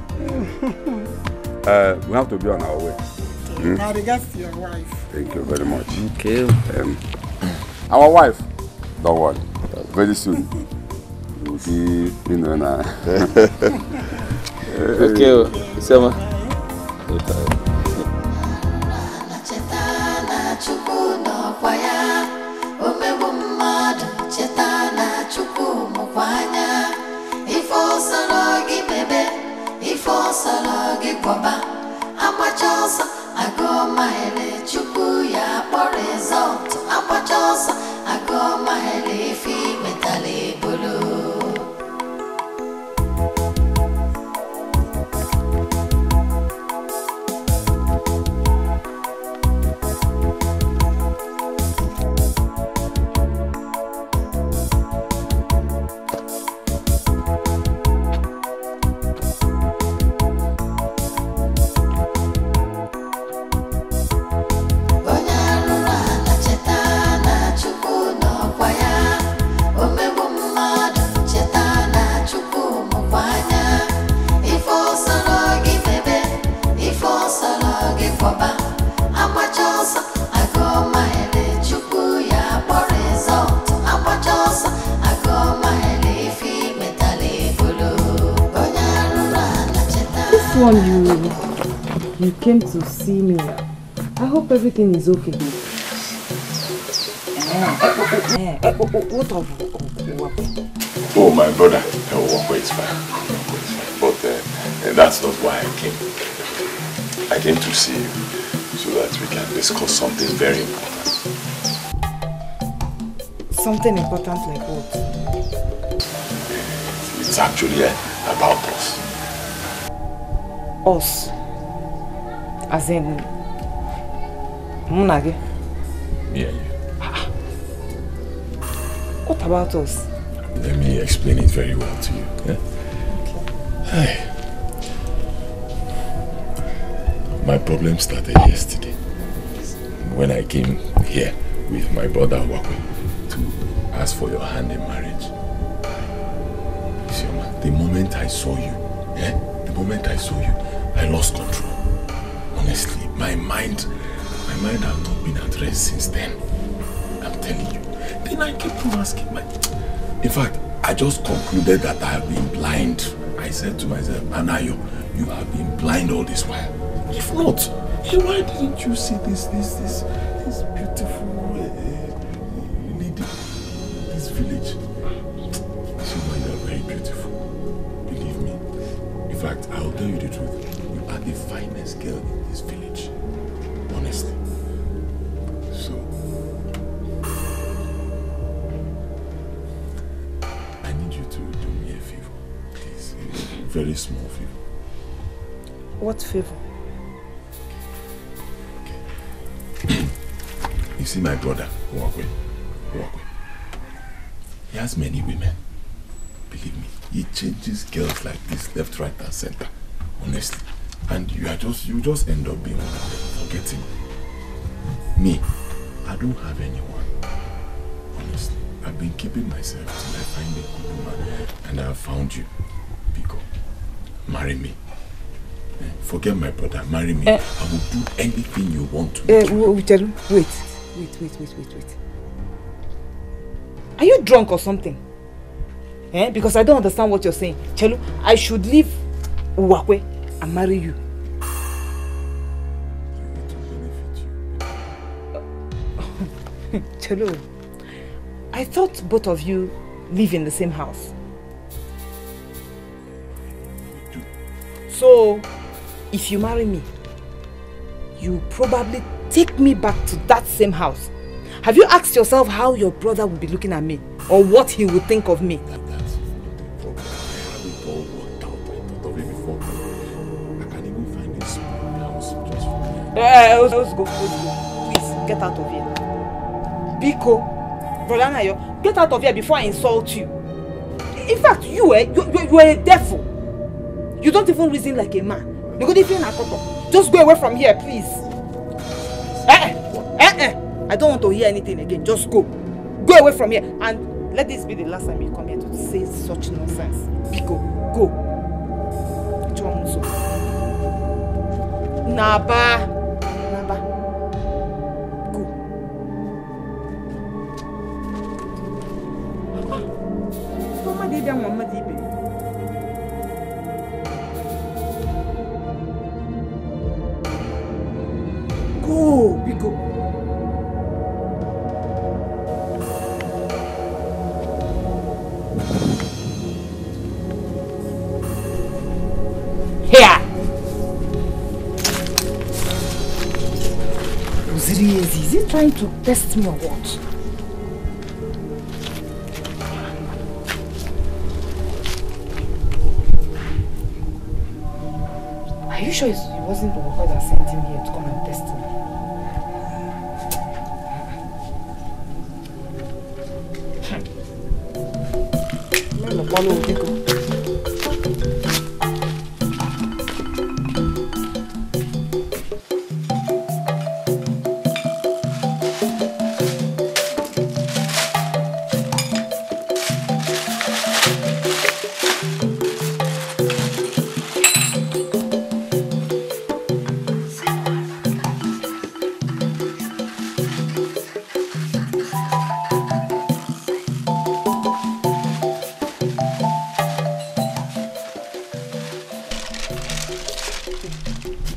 We have to be on our way.
Now regards to your wife.
Thank you very much.
Okay.
Our wife, don't worry, very soon. We'll be, now.
Okay, Sama.
this one you came to see me. I hope everything is okay. What of Wakwe?
Oh, my brother. Wakwe is fine. But that's not why I came. I came to see you so that we can discuss something very important.
Something important like what?
It's actually about us.
Us? As in... Munage?
Yeah.
What about us?
Let me explain it very well to you. Yeah? Okay. Hi. My problem started yesterday when I came here with my brother Wakwe to ask for your hand in marriage. You see, the moment I saw you, I lost control. Honestly, my mind had not been at rest since then. I'm telling you. Then I kept on asking in fact, I just concluded that I have been blind. I said to myself, Anayo, you have been blind all this while. If not, why didn't you see this beautiful lady, this village? Shima, you are very beautiful. Believe me. In fact, I will tell you the truth. You are the finest girl in this village. Honestly. So, I need you to do me a favor. Please. A very small favor.
What favor?
You see my brother, Wakwe. He has many women. Believe me, he changes girls like this, left, right, and center. Honestly. And you just end up being forgetting. Me, I don't have anyone. Honestly. I've been keeping myself till I find a good woman. And I have found you. Biko, marry me. Forget my brother, marry me. I will do anything you want to do.
Wait. Are you drunk or something? Because I don't understand what you're saying. Chelu, I should leave Wakwe and marry you. Chelu, I thought both of you live in the same house. So, if you marry me, you probably take me back to that same house. Have you asked yourself how your brother will be looking at me? Or what he would think of me?
That's not the problem. I have it all worked out. I thought of it before. I can even find a small house just for me.
Let's go. Please, get out of here. Biko, brother Nayo, get out of here before I insult you. In fact, you are a devil. You don't even reason like a man. Just go away from here, please. I don't want to hear anything again. Just go. Go away from here. And let this be the last time you come here to say such nonsense. Biko, go. Naba. Go. Mama Dibe. Go, Biko. Here. Is he trying to test me or what? Are you sure it wasn't the worker that sent him here to come and test me?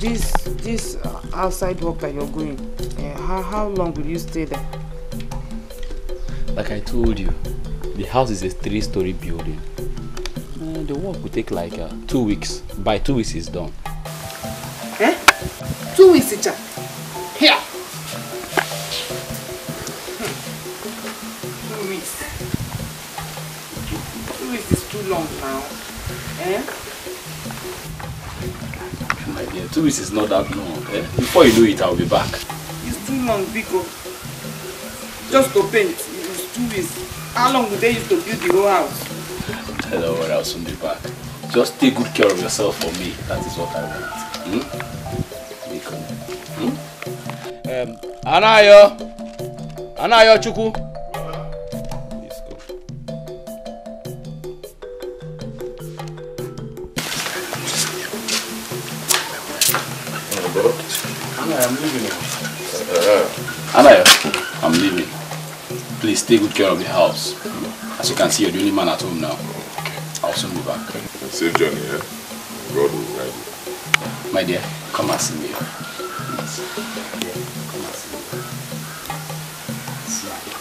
This outside work that you're going, how long will you stay there?
Like I told you, the house is a 3-story building. The work will take like 2 weeks. By 2 weeks it's done.
2 weeks, teacher. Here. 2 weeks. 2 weeks is too long now.
My dear, 2 weeks is not that long. Before you know it, I'll be back.
It's too long, Biko. Just to paint, it's 2 weeks. How long would they use to build the whole house?
Don't worry, I'll soon be back. Just take good care of yourself for me. That is what I want. Anayo Chuku. Let's go. Anayo, I'm leaving now. Anayo, I'm leaving. Please take good care of the house. As you can see, you're the only man at home now. I'll soon be back.
Safe journey, yeah? God will guide you.
My dear, come and see me. Please. Come and see me. Smile.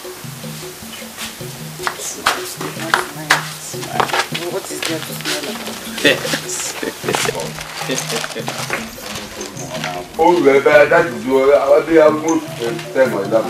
What is there to smile about?
Yes.
Oh, that is your. I'll be able to tell my love.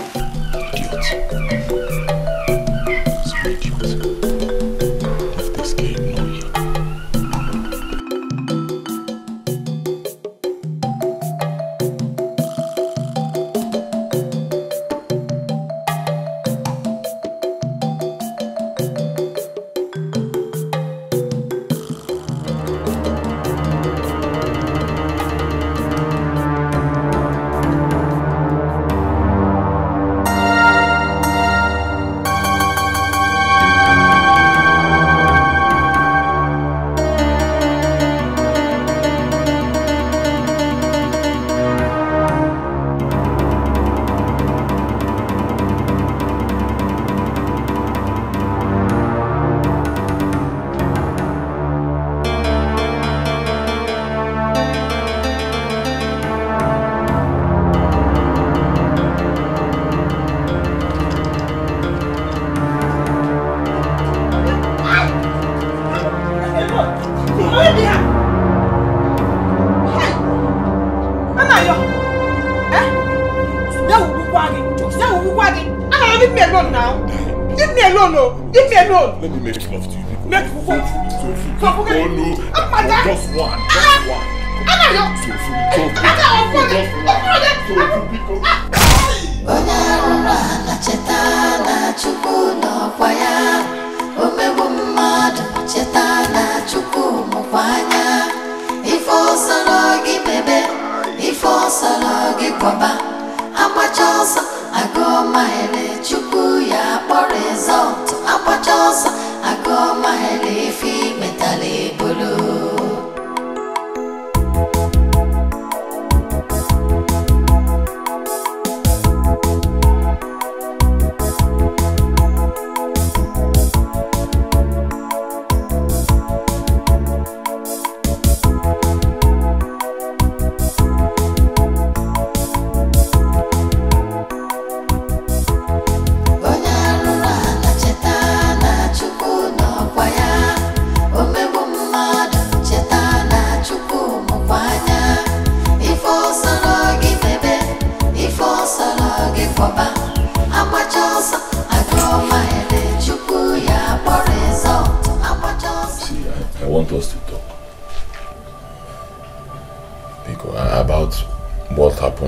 Let me make love to you. Make what? Oh no. Just one.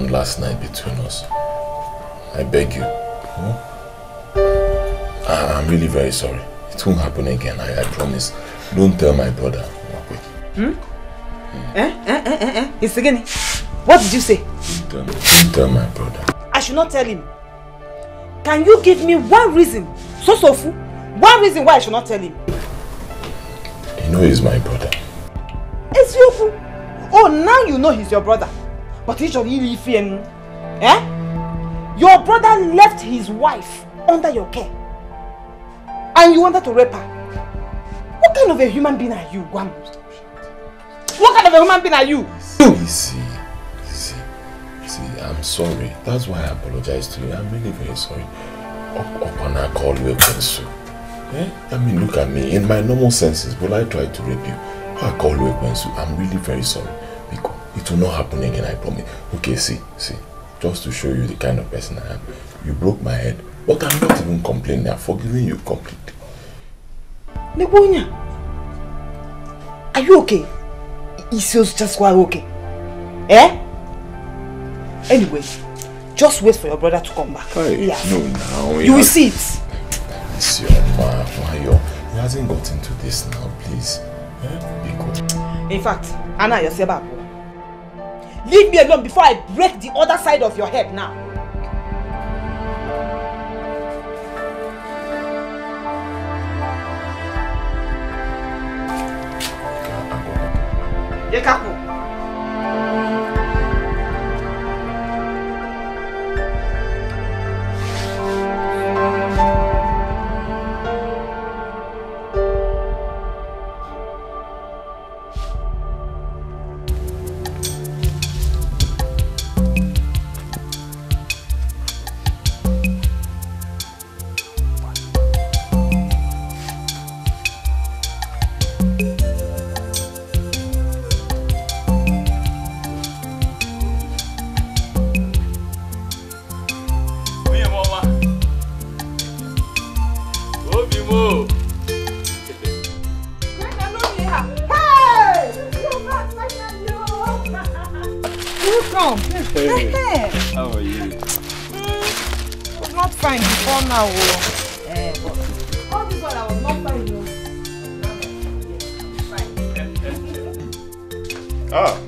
Last night between us. I beg you. I'm really very sorry. It won't happen again, I promise. Don't tell my brother.
It's again. What did you say?
Don't tell my brother.
I should not tell him. Can you give me one reason? Sofu. One reason why I should not tell him.
You know he's my brother.
It's you. Oh, now you know he's your brother. But he should really fear. Your brother left his wife under your care. And you wanted to rape her. What kind of a human being are you, Guam? What kind of a human being are you?
Easy. I'm sorry. That's why I apologize to you. I'm really very sorry. Okwana called you a Kwensu. I mean, look at me. In my normal senses, will I try to rape you? I call you a Kwensu. I'm really very sorry. Because it will not happen again, I promise. Okay, see. Just to show you the kind of person I am. You broke my head. But I'm not even complaining. I'm forgiving you completely.
Nebunya, are you okay? Is just quite okay? Anyway, just wait for your brother to come back.
Yeah. No, now.
You will see it.
It's your man. He hasn't got into this now, please.
In fact, Anna, you're Seba. Leave me alone before I break the other side of your head now. Yekaku.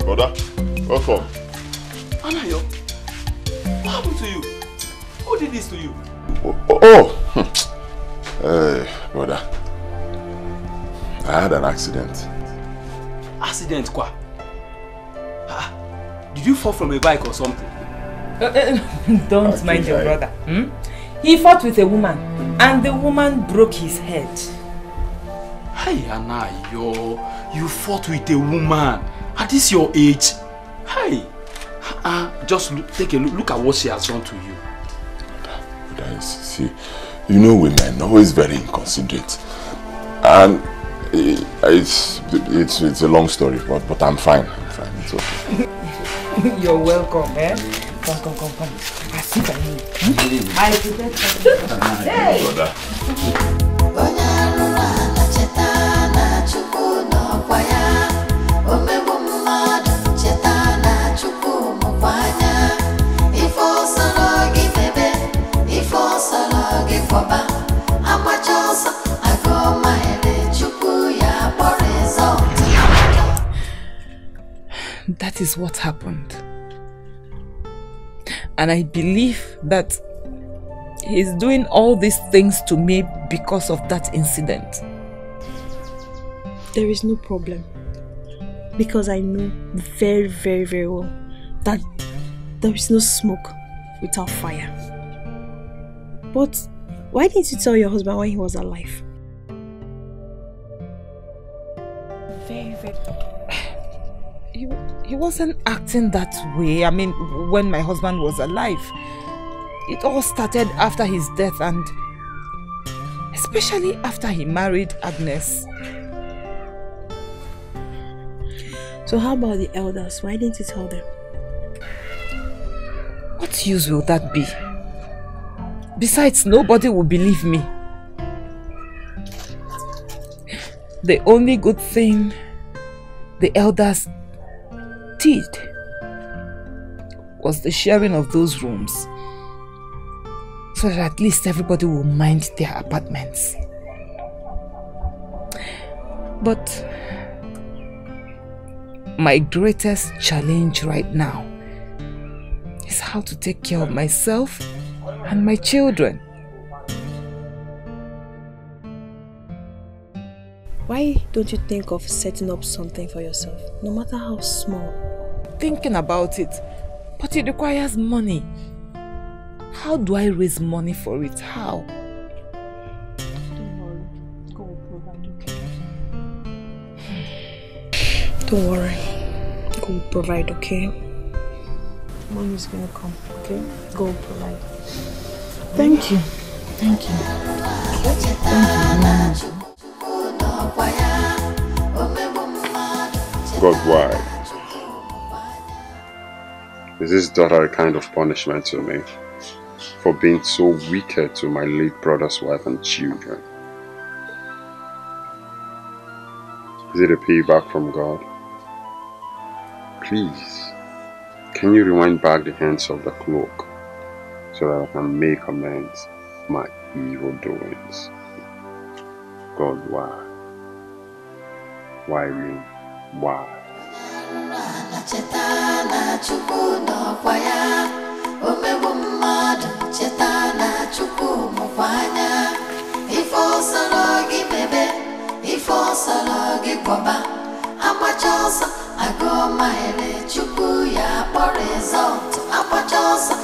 Brother, welcome.
Anayo, what happened to you? Who did this to you?
Brother, I had an accident.
Accident, quoi? Did you fall from a bike or something?
Don't mind your brother. He fought with a woman, and the woman broke his head.
Hey, Anayo, you fought with a woman at this your age? Hey, just take a look at what she has done to you.
See, you know women always very inconsiderate, and it's a long story, but I'm fine. It's okay.
You're welcome, Come. I sit by you. I prepare something. Hey!
Brother.
That is what happened. And I believe that he's doing all these things to me because of that incident.
There is no problem. Because I know very, very, very well that there is no smoke without fire. But why didn't you tell your husband when he was alive?
Very, very... He wasn't acting that way. I mean, when my husband was alive. It all started after his death, and especially after he married Agnes.
So how about the elders? Why didn't you tell them?
What use will that be? Besides, nobody will believe me. The only good thing the elders did was the sharing of those rooms, so that at least everybody will mind their apartments. But my greatest challenge right now is how to take care of myself and my children.
Why don't you think of setting up something for yourself, no matter how small?
Thinking about it, but it requires money. How do I raise money for it? How?
Don't worry. God will provide, okay? Don't worry. God will provide, okay? Mommy's gonna come, okay? Go polite.
Thank you. Thank you. Thank you.
God, why? Is this daughter a kind of punishment to me for being so wicked to my late brother's wife and children? Is it a payback from God? Please, can you rewind back the hands of the cloak so that I can make amends for my evil doings? God, why? Why me? Why?
Amachosa, I go my chuku ya for result. Amachosa,